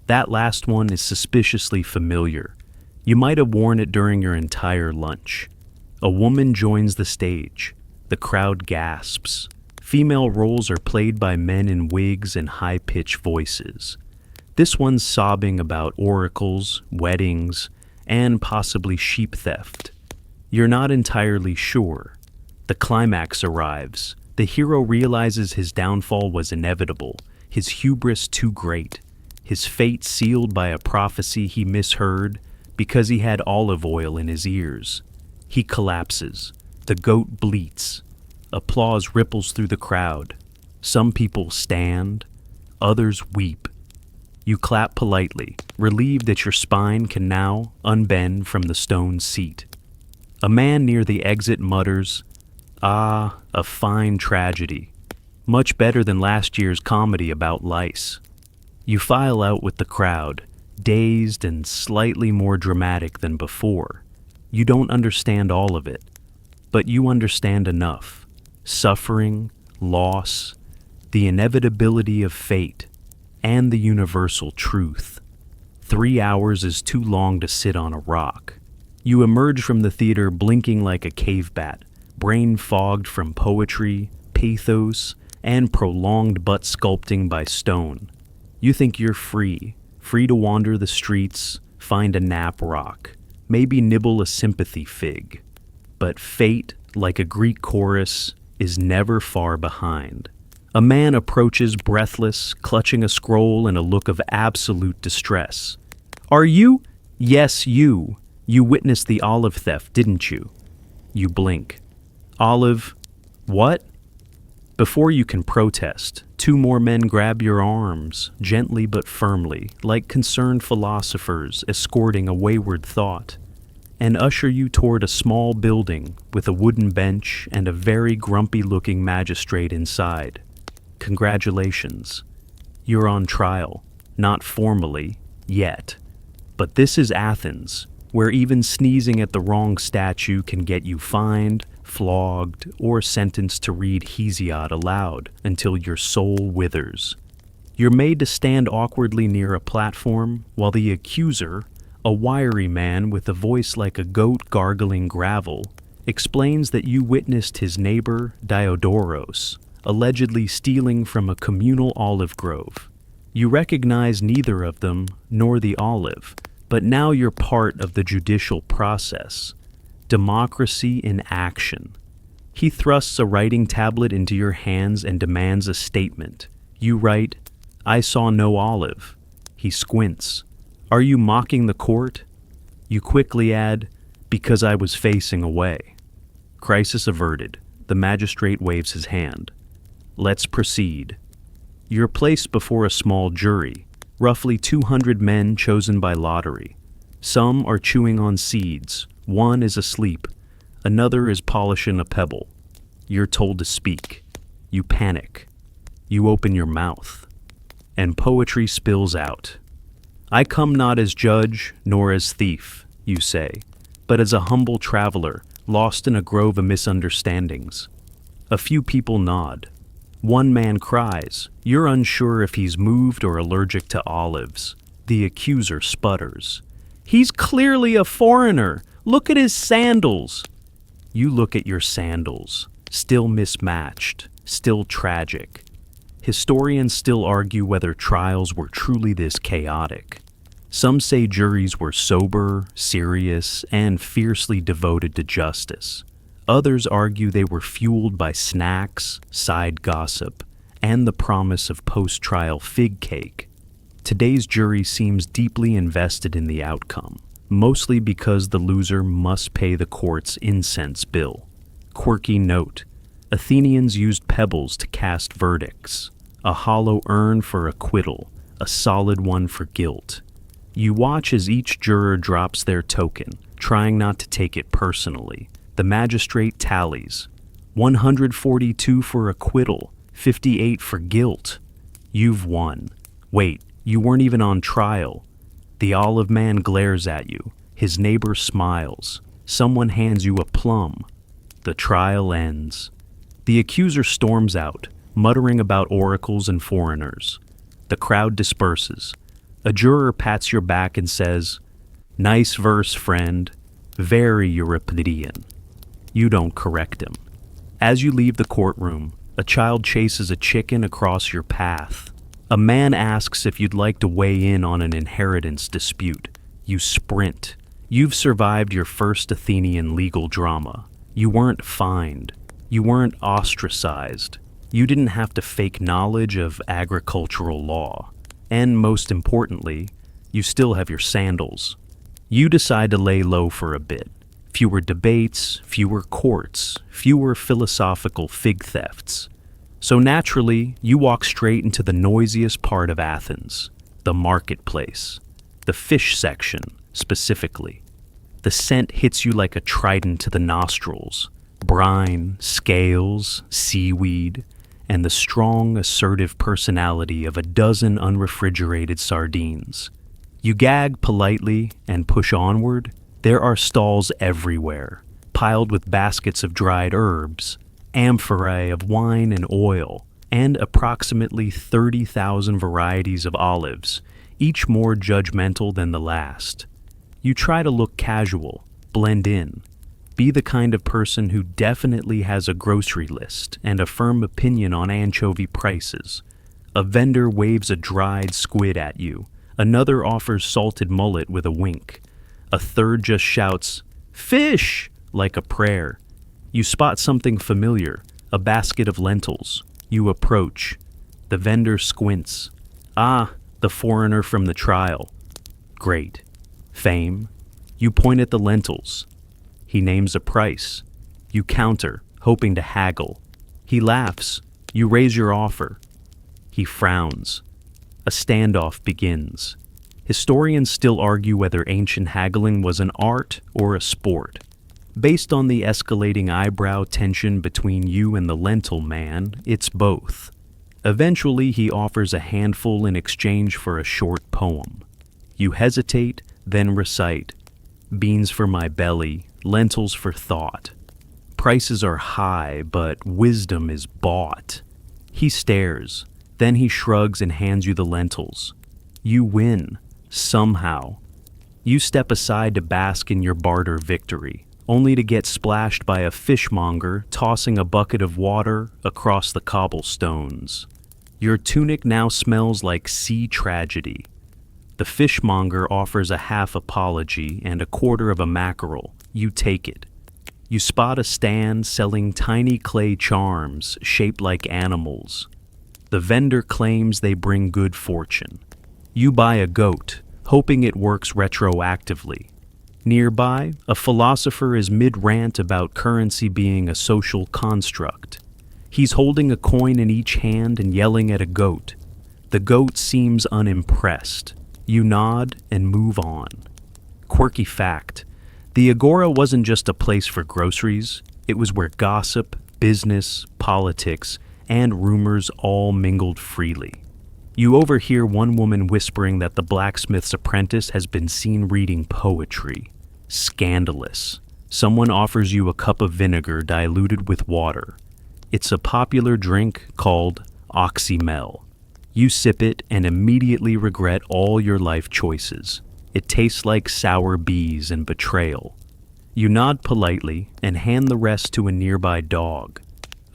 That last one is suspiciously familiar. You might have worn it during your entire lunch. A woman joins the stage. The crowd gasps. Female roles are played by men in wigs and high-pitched voices. This one's sobbing about oracles, weddings, and possibly sheep theft. You're not entirely sure. The climax arrives. The hero realizes his downfall was inevitable, his hubris too great, his fate sealed by a prophecy he misheard because he had olive oil in his ears. He collapses. The goat bleats. Applause ripples through the crowd. Some people stand, others weep. You clap politely, relieved that your spine can now unbend from the stone seat. A man near the exit mutters, "Ah, a fine tragedy. Much better than last year's comedy about lice." You file out with the crowd, dazed and slightly more dramatic than before. You don't understand all of it, but you understand enough. Suffering, loss, the inevitability of fate, and the universal truth. 3 hours is too long to sit on a rock. You emerge from the theater blinking like a cave bat, brain fogged from poetry, pathos, and prolonged butt sculpting by stone. You think you're free to wander the streets, find a nap rock, maybe nibble a sympathy fig. But fate, like a Greek chorus, is never far behind. A man approaches breathless, clutching a scroll in a look of absolute distress. "Are you?" "Yes, you. You witnessed the olive theft, didn't you?" You blink. "Olive? What?" Before you can protest, 2 more men grab your arms, gently but firmly, like concerned philosophers escorting a wayward thought, and usher you toward a small building with a wooden bench and a very grumpy-looking magistrate inside. Congratulations. You're on trial. Not formally, yet. But this is Athens, where even sneezing at the wrong statue can get you fined, flogged, or sentenced to read Hesiod aloud until your soul withers. You're made to stand awkwardly near a platform while the accuser, a wiry man with a voice like a goat gargling gravel, explains that you witnessed his neighbor, Odors, allegedly stealing from a communal olive grove. You recognize neither of them nor the olive, but now you're part of the judicial process. Democracy in action. He thrusts a writing tablet into your hands and demands a statement. You write, "I saw no olive." He squints. "Are you mocking the court?" You quickly add, "Because I was facing away." Crisis averted. The magistrate waves his hand. Let's proceed. You're placed before a small jury, roughly 200 men chosen by lottery. Some are chewing on seeds. One is asleep. Another is polishing a pebble. You're told to speak. You panic. You open your mouth. And poetry spills out. "I come not as judge nor as thief," you say, "but as a humble traveler, lost in a grove of misunderstandings." A few people nod. One man cries. You're unsure if he's moved or allergic to olives. The accuser sputters. "He's clearly a foreigner. Look at his sandals." You look at your sandals, still mismatched, still tragic. Historians still argue whether trials were truly this chaotic. Some say juries were sober, serious, and fiercely devoted to justice. Others argue they were fueled by snacks, side gossip, and the promise of post-trial fig cake. Today's jury seems deeply invested in the outcome, mostly because the loser must pay the court's incense bill. Quirky note: Athenians used pebbles to cast verdicts, a hollow urn for acquittal, a solid one for guilt. You watch as each juror drops their token, trying not to take it personally. The magistrate tallies. 142 for acquittal, 58 for guilt. You've won. Wait, you weren't even on trial. The olive man glares at you. His neighbor smiles. Someone hands you a plum. The trial ends. The accuser storms out, muttering about oracles and foreigners. The crowd disperses. A juror pats your back and says, "Nice verse, friend. Very Euripidean." You don't correct him. As you leave the courtroom, a child chases a chicken across your path. A man asks if you'd like to weigh in on an inheritance dispute. You sprint. You've survived your first Athenian legal drama. You weren't fined. You weren't ostracized. You didn't have to fake knowledge of agricultural law. And most importantly, you still have your sandals. You decide to lay low for a bit. Fewer debates, fewer courts, fewer philosophical fig thefts. So naturally, you walk straight into the noisiest part of Athens, the marketplace, the fish section specifically. The scent hits you like a trident to the nostrils. Brine, scales, seaweed, and the strong, assertive personality of a dozen unrefrigerated sardines. You gag politely and push onward. There are stalls everywhere, piled with baskets of dried herbs, amphorae of wine and oil, and approximately 30,000 varieties of olives, each more judgmental than the last. You try to look casual, blend in, be the kind of person who definitely has a grocery list and a firm opinion on anchovy prices. A vendor waves a dried squid at you. Another offers salted mullet with a wink. A third just shouts, "Fish!" like a prayer. You spot something familiar, a basket of lentils. You approach. The vendor squints. "Ah, the foreigner from the trial." "Great. Fame?" You point at the lentils. He names a price. You counter, hoping to haggle. He laughs. You raise your offer. He frowns. A standoff begins. Historians still argue whether ancient haggling was an art or a sport. Based on the escalating eyebrow tension between you and the lentil man, it's both. Eventually, he offers a handful in exchange for a short poem. You hesitate, then recite, "Beans for my belly, lentils for thought." Prices are high, but wisdom is bought. He stares, then he shrugs and hands you the lentils. You win. Somehow. You step aside to bask in your barter victory, only to get splashed by a fishmonger tossing a bucket of water across the cobblestones. Your tunic now smells like sea tragedy. The fishmonger offers a half apology and a quarter of a mackerel. You take it. You spot a stand selling tiny clay charms shaped like animals. The vendor claims they bring good fortune. You buy a goat, hoping it works retroactively. Nearby, a philosopher is mid-rant about currency being a social construct. He's holding a coin in each hand and yelling at a goat. The goat seems unimpressed. You nod and move on. Quirky fact: the Agora wasn't just a place for groceries, it was where gossip, business, politics, and rumors all mingled freely. You overhear one woman whispering that the blacksmith's apprentice has been seen reading poetry. Scandalous. Someone offers you a cup of vinegar diluted with water. It's a popular drink called oxymel. You sip it and immediately regret all your life choices. It tastes like sour bees and betrayal. You nod politely and hand the rest to a nearby dog.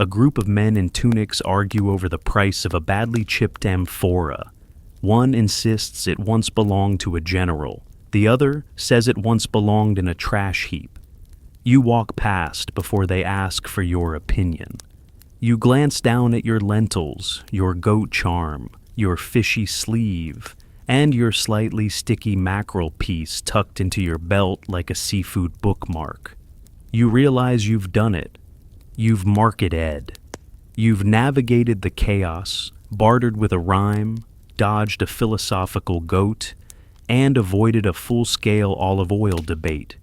A group of men in tunics argue over the price of a badly chipped amphora. One insists it once belonged to a general. The other says it once belonged in a trash heap. You walk past before they ask for your opinion. You glance down at your lentils, your goat charm, your fishy sleeve, and your slightly sticky mackerel piece tucked into your belt like a seafood bookmark. You realize you've done it. You've market ed. You've navigated the chaos, bartered with a rhyme, dodged a philosophical goat and avoided a full-scale olive oil debate.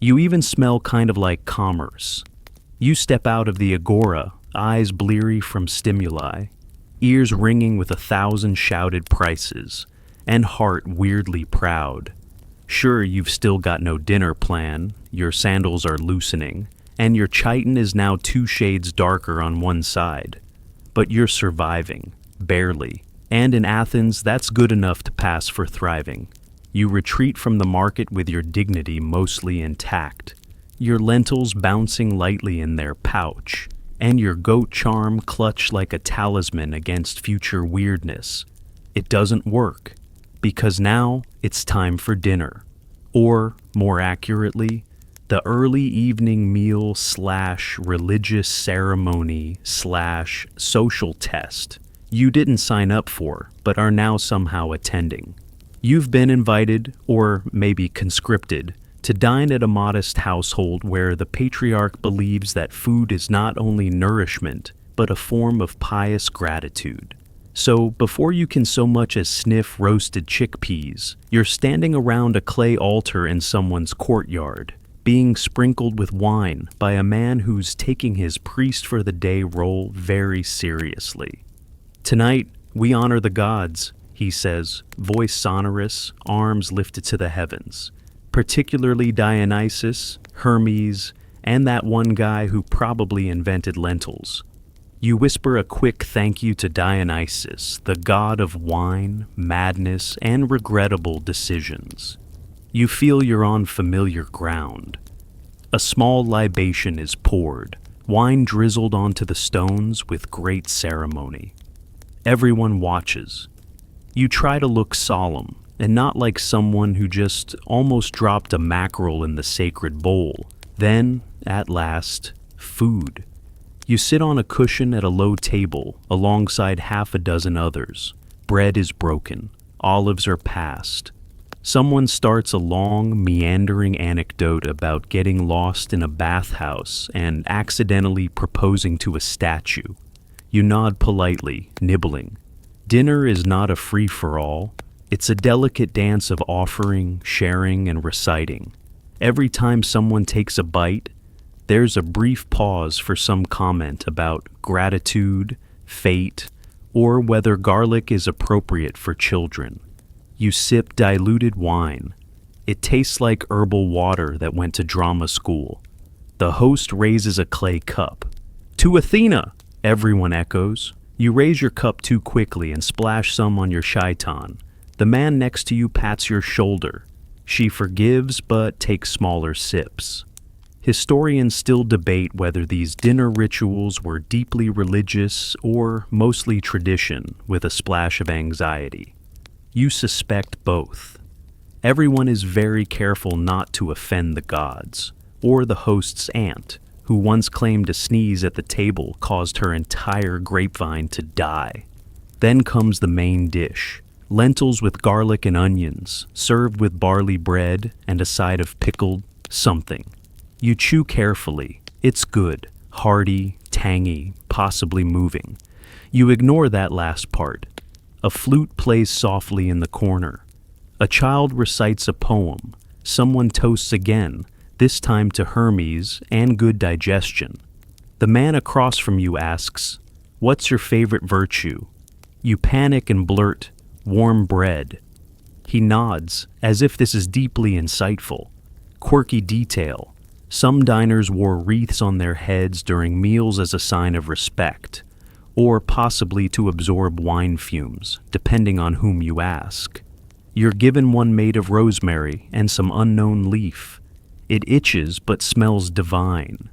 You even smell kind of like commerce. You step out of the agora, eyes bleary from stimuli, ears ringing with 1,000 shouted prices, and heart weirdly proud. Sure, you've still got no dinner plan, your sandals are loosening, and your chitin is now 2 shades darker on one side. But you're surviving, barely, and in Athens that's good enough to pass for thriving. You retreat from the market with your dignity mostly intact, your lentils bouncing lightly in their pouch, and your goat charm clutched like a talisman against future weirdness. It doesn't work, because now it's time for dinner. Or, more accurately, the early evening meal / religious ceremony / social test you didn't sign up for, but are now somehow attending. You've been invited, or maybe conscripted, to dine at a modest household where the patriarch believes that food is not only nourishment, but a form of pious gratitude. So, before you can so much as sniff roasted chickpeas, you're standing around a clay altar in someone's courtyard, being sprinkled with wine by a man who's taking his priest for the day role very seriously. Tonight, we honor the gods, he says, voice sonorous, arms lifted to the heavens. Particularly Dionysus, Hermes, and that one guy who probably invented lentils. You whisper a quick thank you to Dionysus, the god of wine, madness, and regrettable decisions. You feel you're on familiar ground. A small libation is poured, wine drizzled onto the stones with great ceremony. Everyone watches. You try to look solemn, and not like someone who just almost dropped a mackerel in the sacred bowl. Then, at last, food. You sit on a cushion at a low table alongside 6 others. Bread is broken. Olives are passed. Someone starts a long, meandering anecdote about getting lost in a bathhouse and accidentally proposing to a statue. You nod politely, nibbling. Dinner is not a free-for-all. It's a delicate dance of offering, sharing, and reciting. Every time someone takes a bite, there's a brief pause for some comment about gratitude, fate, or whether garlic is appropriate for children. You sip diluted wine. It tastes like herbal water that went to drama school. The host raises a clay cup. "To Athena!" everyone echoes. You raise your cup too quickly and splash some on your chiton. The man next to you pats your shoulder. She forgives but takes smaller sips. Historians still debate whether these dinner rituals were deeply religious or mostly tradition with a splash of anxiety. You suspect both. Everyone is very careful not to offend the gods, or the host's aunt, who once claimed a sneeze at the table caused her entire grapevine to die. Then comes the main dish, lentils with garlic and onions, served with barley bread and a side of pickled something. You chew carefully. It's good, hearty, tangy, possibly moving. You ignore that last part. A flute plays softly in the corner. A child recites a poem. Someone toasts again, this time to Hermes and good digestion. The man across from you asks, "What's your favorite virtue?" You panic and blurt, "Warm bread." He nods, as if this is deeply insightful. Quirky detail. Some diners wore wreaths on their heads during meals as a sign of respect, or possibly to absorb wine fumes, depending on whom you ask. You're given one made of rosemary and some unknown leaf. It itches but smells divine.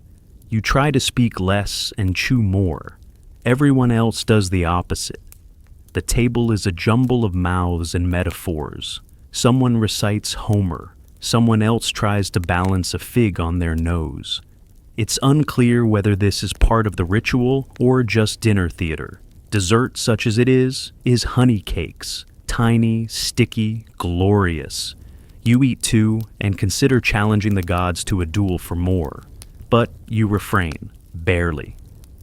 You try to speak less and chew more. Everyone else does the opposite. The table is a jumble of mouths and metaphors. Someone recites Homer. Someone else tries to balance a fig on their nose. It's unclear whether this is part of the ritual or just dinner theater. Dessert, such as it is honey cakes. Tiny, sticky, glorious. You eat too and consider challenging the gods to a duel for more. But you refrain, barely.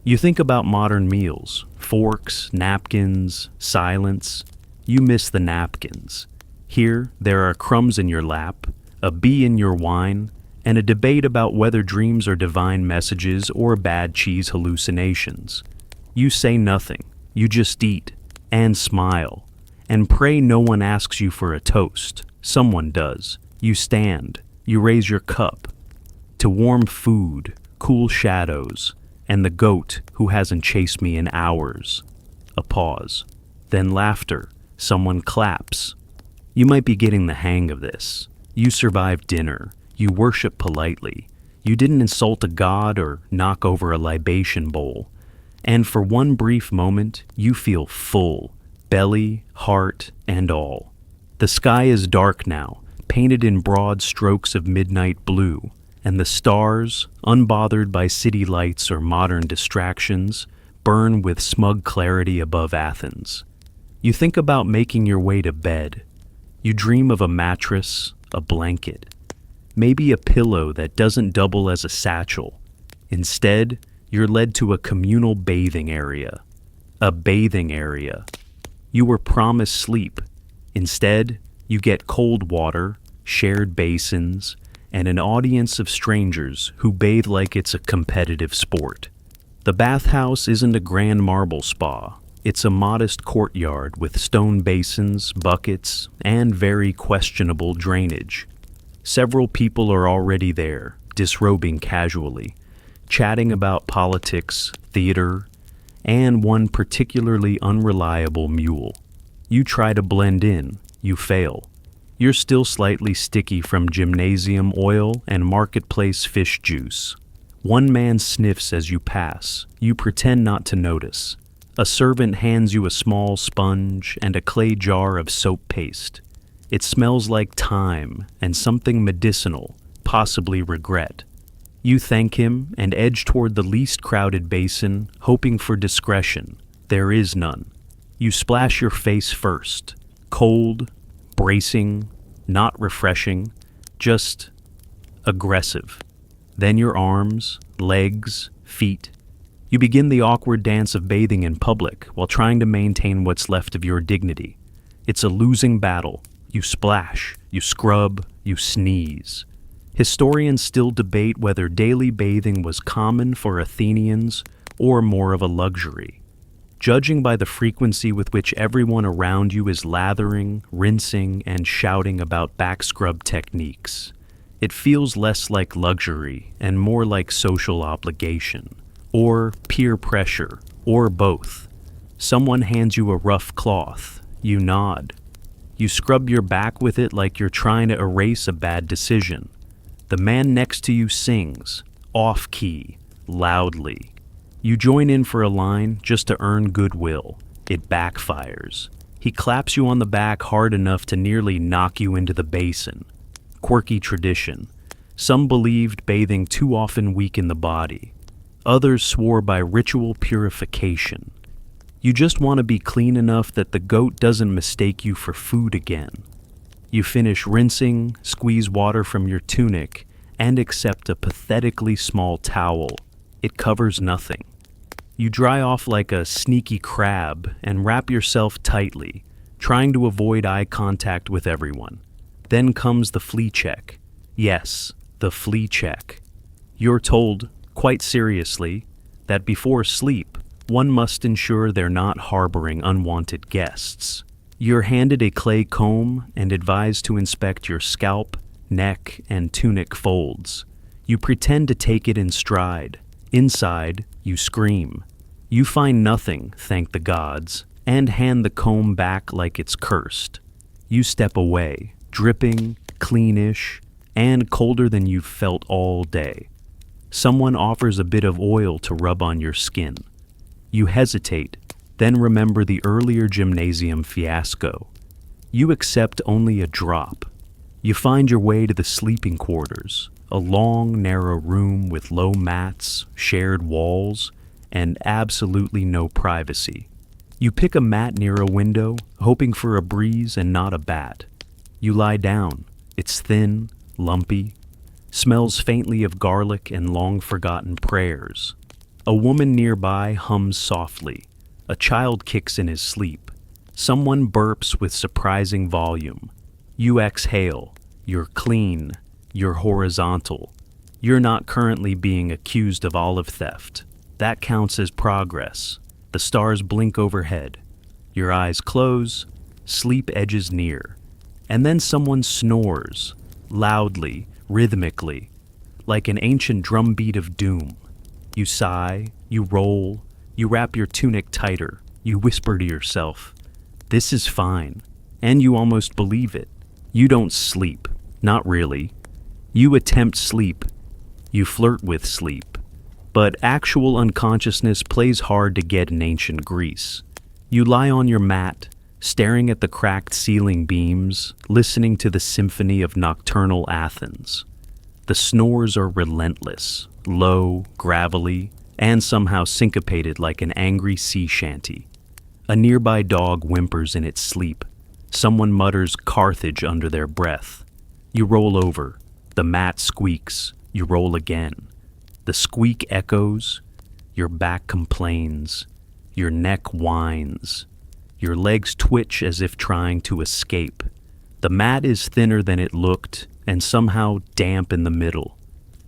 You think about modern meals, forks, napkins, silence. You miss the napkins. Here, there are crumbs in your lap, a bee in your wine, and a debate about whether dreams are divine messages or bad cheese hallucinations. You say nothing. You just eat, and smile, and pray no one asks you for a toast. Someone does. You stand. You raise your cup. To warm food, cool shadows, and the goat who hasn't chased me in hours. A pause. Then laughter. Someone claps. You might be getting the hang of this. You survived dinner. You worship politely. You didn't insult a god or knock over a libation bowl. And for one brief moment, you feel full, belly, heart, and all. The sky is dark now, painted in broad strokes of midnight blue, and the stars, unbothered by city lights or modern distractions, burn with smug clarity above Athens. You think about making your way to bed. You dream of a mattress, a blanket, maybe a pillow that doesn't double as a satchel. Instead, you're led to a communal bathing area. A bathing area. You were promised sleep. Instead, you get cold water, shared basins, and an audience of strangers who bathe like it's a competitive sport. The bathhouse isn't a grand marble spa. It's a modest courtyard with stone basins, buckets, and very questionable drainage. Several people are already there, disrobing casually, chatting about politics, theater, and one particularly unreliable mule. You try to blend in, you fail. You're still slightly sticky from gymnasium oil and marketplace fish juice. One man sniffs as you pass. You pretend not to notice. A servant hands you a small sponge and a clay jar of soap paste. It smells like thyme and something medicinal, possibly regret. You thank him and edge toward the least crowded basin, hoping for discretion. There is none. You splash your face first. Cold, bracing, not refreshing, just aggressive. Then your arms, legs, feet. You begin the awkward dance of bathing in public while trying to maintain what's left of your dignity. It's a losing battle. You splash, you scrub, you sneeze. Historians still debate whether daily bathing was common for Athenians or more of a luxury. Judging by the frequency with which everyone around you is lathering, rinsing, and shouting about back scrub techniques, it feels less like luxury and more like social obligation, or peer pressure, or both. Someone hands you a rough cloth. You nod. You scrub your back with it like you're trying to erase a bad decision. The man next to you sings, off-key, loudly. You join in for a line just to earn goodwill. It backfires. He claps you on the back hard enough to nearly knock you into the basin. Quirky tradition. Some believed bathing too often weakened the body. Others swore by ritual purification. You just want to be clean enough that the goat doesn't mistake you for food again. You finish rinsing, squeeze water from your tunic, and accept a pathetically small towel. It covers nothing. You dry off like a sneaky crab and wrap yourself tightly, trying to avoid eye contact with everyone. Then comes the flea check. Yes, the flea check. You're told, quite seriously, that before sleep, one must ensure they're not harboring unwanted guests. You're handed a clay comb and advised to inspect your scalp, neck, and tunic folds. You pretend to take it in stride. Inside, you scream. You find nothing, thank the gods, and hand the comb back like it's cursed. You step away, dripping, cleanish, and colder than you've felt all day. Someone offers a bit of oil to rub on your skin. You hesitate, then remember the earlier gymnasium fiasco. You accept only a drop. You find your way to the sleeping quarters, a long, narrow room with low mats, shared walls, and absolutely no privacy. You pick a mat near a window, hoping for a breeze and not a bat. You lie down. It's thin, lumpy, smells faintly of garlic and long-forgotten prayers. A woman nearby hums softly. A child kicks in his sleep. Someone burps with surprising volume. You exhale. You're clean. You're horizontal. You're not currently being accused of olive theft. That counts as progress. The stars blink overhead. Your eyes close. Sleep edges near. And then someone snores, loudly, rhythmically, like an ancient drumbeat of doom. You sigh, you roll, you wrap your tunic tighter, you whisper to yourself, "This is fine," and you almost believe it. You don't sleep, not really. You attempt sleep. You flirt with sleep. But actual unconsciousness plays hard to get in ancient Greece. You lie on your mat, staring at the cracked ceiling beams, listening to the symphony of nocturnal Athens. The snores are relentless, low, gravelly, and somehow syncopated like an angry sea shanty. A nearby dog whimpers in its sleep. Someone mutters Carthage under their breath. You roll over. The mat squeaks. You roll again. The squeak echoes. Your back complains. Your neck whines. Your legs twitch as if trying to escape. The mat is thinner than it looked, and somehow damp in the middle.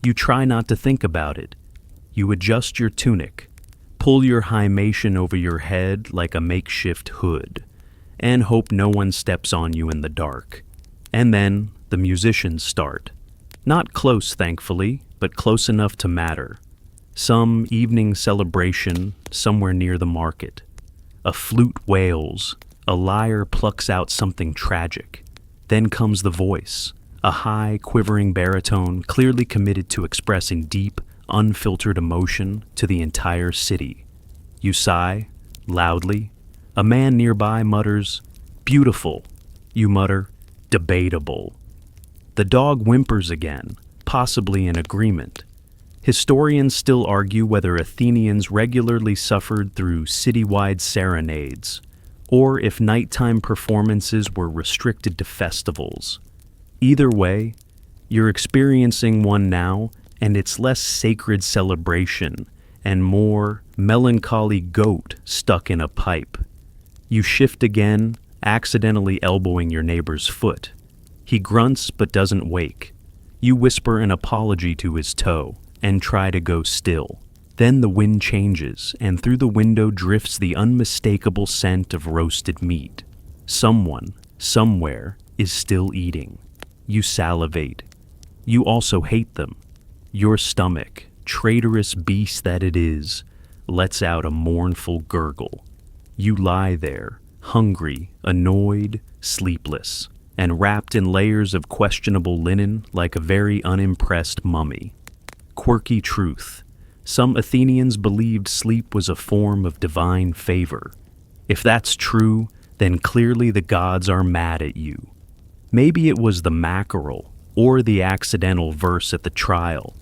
You try not to think about it. You adjust your tunic, pull your hymation over your head like a makeshift hood, and hope no one steps on you in the dark. And then the musicians start. Not close, thankfully, but close enough to matter. Some evening celebration somewhere near the market. A flute wails, a lyre plucks out something tragic. Then comes the voice, a high, quivering baritone clearly committed to expressing deep, unfiltered emotion to the entire city. You sigh, loudly. A man nearby mutters, "Beautiful." You mutter, "Debatable." The dog whimpers again, possibly in agreement. Historians still argue whether Athenians regularly suffered through citywide serenades, or if nighttime performances were restricted to festivals. Either way, you're experiencing one now, and it's less sacred celebration and more melancholy goat stuck in a pipe. You shift again, accidentally elbowing your neighbor's foot. He grunts but doesn't wake. You whisper an apology to his toe and try to go still. Then the wind changes, and through the window drifts the unmistakable scent of roasted meat. Someone, somewhere, is still eating. You salivate. You also hate them. Your stomach, traitorous beast that it is, lets out a mournful gurgle. You lie there, hungry, annoyed, sleepless, and wrapped in layers of questionable linen like a very unimpressed mummy. Quirky truth. Some Athenians believed sleep was a form of divine favor. If that's true, then clearly the gods are mad at you. Maybe it was the mackerel, or the accidental verse at the trial.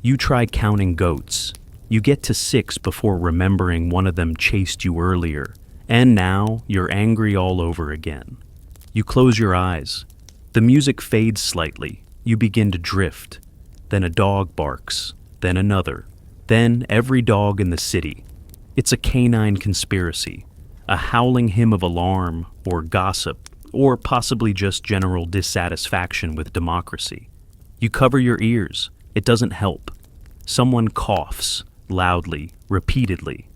You try counting goats. You get to 6 before remembering one of them chased you earlier, and now you're angry all over again. You close your eyes. The music fades slightly. You begin to drift. Then a dog barks. Then another. Then every dog in the city. It's a canine conspiracy. A howling hymn of alarm, or gossip, or possibly just general dissatisfaction with democracy. You cover your ears. It doesn't help. Someone coughs, loudly, repeatedly,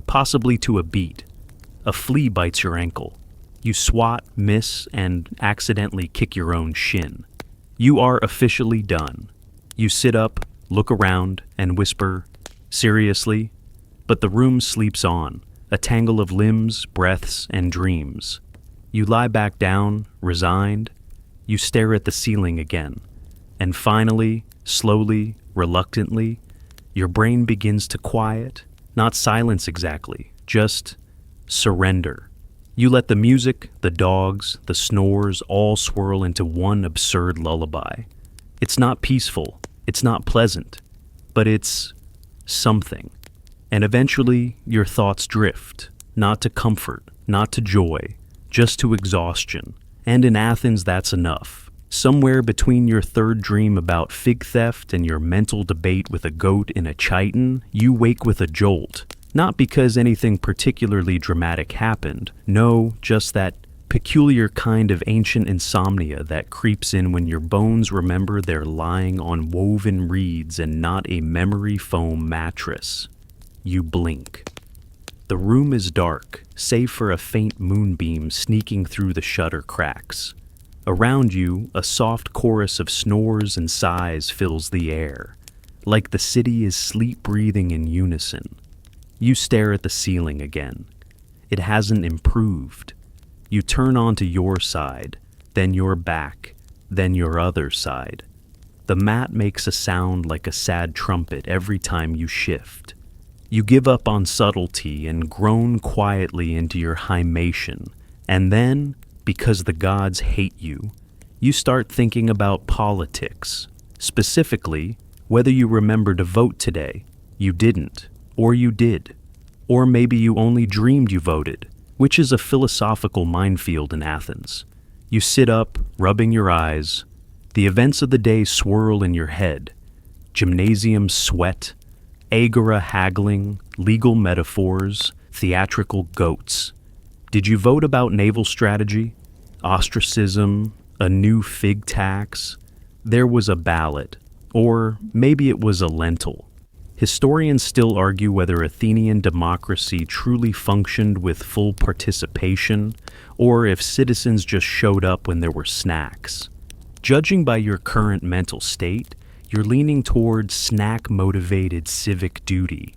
possibly to a beat. A flea bites your ankle. You swat, miss, and accidentally kick your own shin. You are officially done. You sit up, look around, and whisper, "Seriously?" But the room sleeps on, a tangle of limbs, breaths, and dreams. You lie back down, resigned. You stare at the ceiling again. And finally, slowly, reluctantly, your brain begins to quiet, not silence exactly, just surrender. You let the music, the dogs, the snores all swirl into one absurd lullaby. It's not peaceful, it's not pleasant, but it's something. And eventually, your thoughts drift, not to comfort, not to joy, just to exhaustion. And in Athens, that's enough. Somewhere between your third dream about fig theft and your mental debate with a goat in a chiton, you wake with a jolt, Not because anything particularly dramatic happened, no, just that peculiar kind of ancient insomnia that creeps in when your bones remember they're lying on woven reeds and not a memory foam mattress. You blink. The room is dark, save for a faint moonbeam sneaking through the shutter cracks. Around you, a soft chorus of snores and sighs fills the air, like the city is sleep-breathing in unison. You stare at the ceiling again. It hasn't improved. You turn onto your side, then your back, then your other side. The mat makes a sound like a sad trumpet every time you shift. You give up on subtlety and groan quietly into your hymation, and then, because the gods hate you, you start thinking about politics. Specifically, whether you remember to vote today, you didn't, or you did, or maybe you only dreamed you voted, which is a philosophical minefield in Athens. You sit up, rubbing your eyes. The events of the day swirl in your head. Gymnasium sweat, agora haggling, legal metaphors, theatrical goats. Did you vote about naval strategy? Ostracism? A new fig tax? There was a ballot. Or maybe it was a lentil. Historians still argue whether Athenian democracy truly functioned with full participation, or if citizens just showed up when there were snacks. Judging by your current mental state, you're leaning toward snack-motivated civic duty.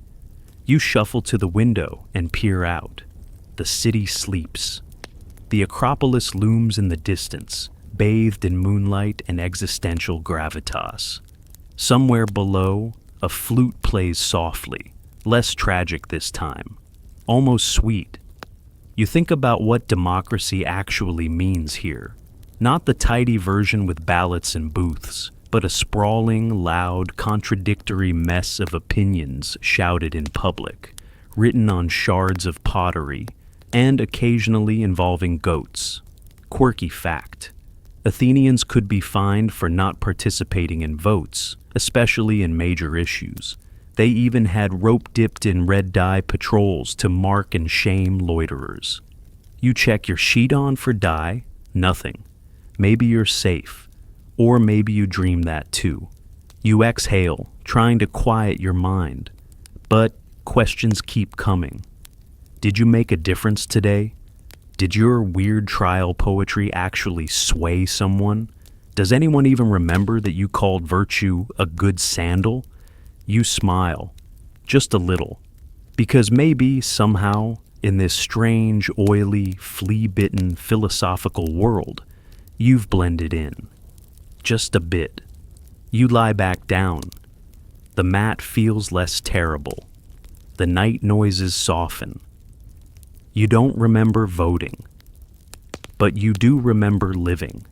You shuffle to the window and peer out. The city sleeps. The Acropolis looms in the distance, bathed in moonlight and existential gravitas. Somewhere below, a flute plays softly, less tragic this time, almost sweet. You think about what democracy actually means here. Not the tidy version with ballots and booths, but a sprawling, loud, contradictory mess of opinions shouted in public, written on shards of pottery, and occasionally involving goats. Quirky fact: Athenians could be fined for not participating in votes, especially in major issues. They even had rope-dipped in red dye patrols to mark and shame loiterers. You check your sheet on for dye, nothing. Maybe you're safe. Or maybe you dream that too. You exhale, trying to quiet your mind. But questions keep coming. Did you make a difference today? Did your weird trial poetry actually sway someone? Does anyone even remember that you called virtue a good sandal? You smile, just a little, because maybe, somehow, in this strange, oily, flea-bitten, philosophical world, you've blended in. Just a bit. You lie back down. The mat feels less terrible. The night noises soften. You don't remember voting, but you do remember living.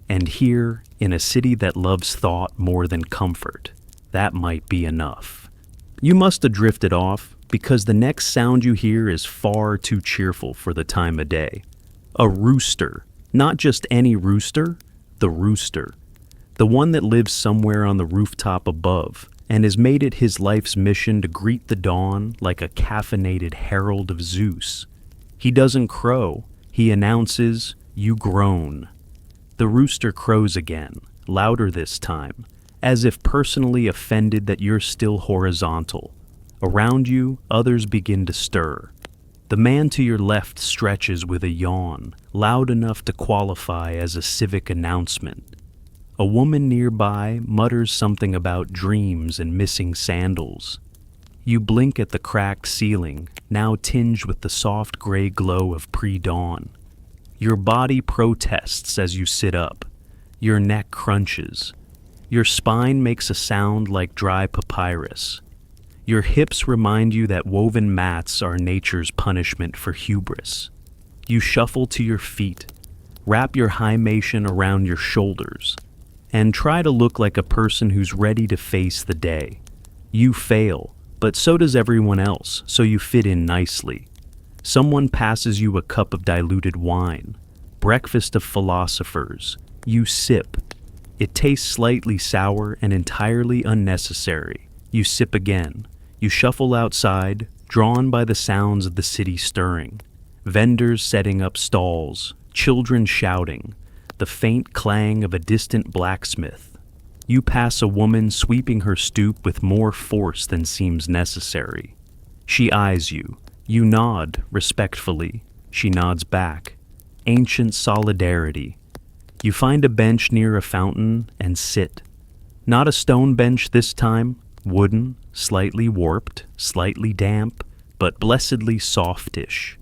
And here, in a city that loves thought more than comfort, that might be enough. You must have drifted off, because the next sound you hear is far too cheerful for the time of day. A rooster. Not just any rooster, the rooster. The one that lives somewhere on the rooftop above, and has made it his life's mission to greet the dawn like a caffeinated herald of Zeus. He doesn't crow, he announces, "You groan." The rooster crows again, louder this time, as if personally offended that you're still horizontal. Around you, others begin to stir. The man to your left stretches with a yawn, loud enough to qualify as a civic announcement. A woman nearby mutters something about dreams and missing sandals. You blink at the cracked ceiling, now tinged with the soft gray glow of pre-dawn. Your body protests as you sit up. Your neck crunches. Your spine makes a sound like dry papyrus. Your hips remind you that woven mats are nature's punishment for hubris. You shuffle to your feet, wrap your hymation around your shoulders, and try to look like a person who's ready to face the day. You fail, but so does everyone else, so you fit in nicely. Someone passes you a cup of diluted wine, breakfast of philosophers. You sip. It tastes slightly sour and entirely unnecessary. You sip again. You shuffle outside, drawn by the sounds of the city stirring, vendors setting up stalls, children shouting, the faint clang of a distant blacksmith. You pass a woman sweeping her stoop with more force than seems necessary. She eyes you. You nod respectfully. She nods back. Ancient solidarity. You find a bench near a fountain and sit. Not a stone bench this time, wooden, slightly warped, slightly damp, but blessedly softish.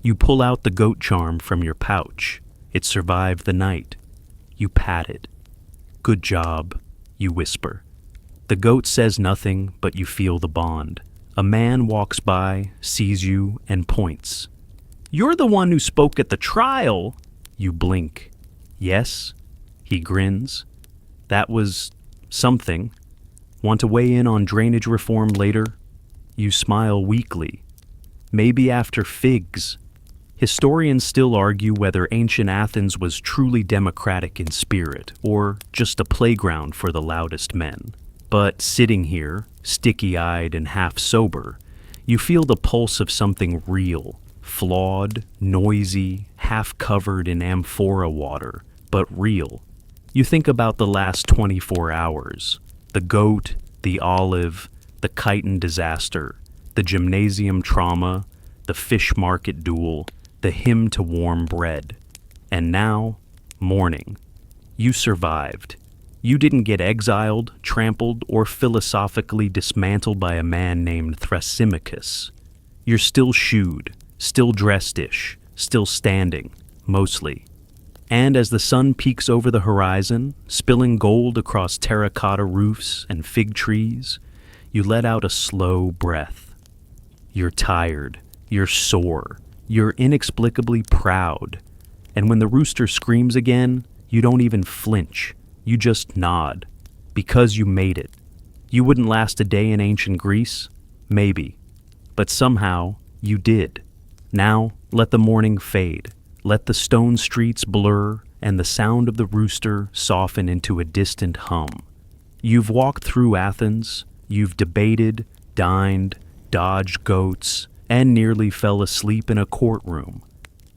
You pull out the goat charm from your pouch. It survived the night. You pat it. Good job, you whisper. The goat says nothing, but you feel the bond. A man walks by, sees you, and points. You're the one who spoke at the trial. You blink. Yes? He grins. That was something. Want to weigh in on drainage reform later? You smile weakly. Maybe after figs. Historians still argue whether ancient Athens was truly democratic in spirit, or just a playground for the loudest men. But sitting here, sticky-eyed and half-sober, you feel the pulse of something real, flawed, noisy, half-covered in amphora water, but real. You think about the last 24 hours, the goat, the olive, the chitin disaster, the gymnasium trauma, the fish market duel, the hymn to warm bread. And now, morning. You survived. You didn't get exiled, trampled, or philosophically dismantled by a man named Thrasymachus. You're still shoed, still dressed-ish, still standing, mostly. And as the sun peeks over the horizon, spilling gold across terracotta roofs and fig trees, you let out a slow breath. You're tired, you're sore, you're inexplicably proud. And when the rooster screams again, you don't even flinch, you just nod, because you made it. You wouldn't last a day in ancient Greece? Maybe. But somehow, you did. Now, let the morning fade. Let the stone streets blur and the sound of the rooster soften into a distant hum. You've walked through Athens, you've debated, dined, dodged goats, and nearly fell asleep in a courtroom.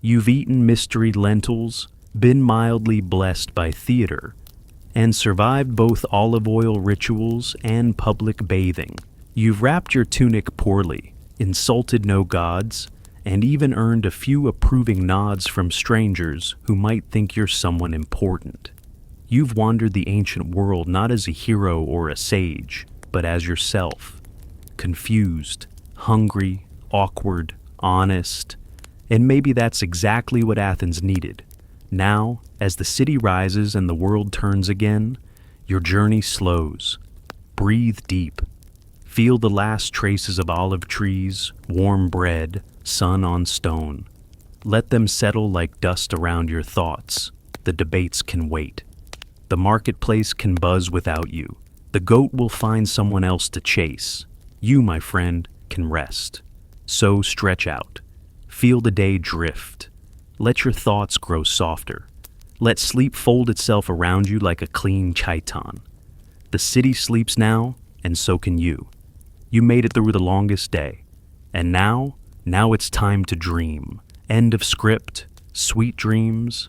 You've eaten mystery lentils, been mildly blessed by theater, and survived both olive oil rituals and public bathing. You've wrapped your tunic poorly, insulted no gods, and even earned a few approving nods from strangers who might think you're someone important. You've wandered the ancient world not as a hero or a sage, but as yourself. Confused, hungry, awkward, honest. And maybe that's exactly what Athens needed. Now, as the city rises and the world turns again, your journey slows. Breathe deep. Feel the last traces of olive trees, warm bread, sun on stone. Let them settle like dust around your thoughts. The debates can wait. The marketplace can buzz without you. The goat will find someone else to chase. You, my friend, can rest. So stretch out. Feel the day drift. Let your thoughts grow softer. Let sleep fold itself around you like a clean chiton. The city sleeps now, and so can you. You made it through the longest day. And now it's time to dream. End of script, sweet dreams,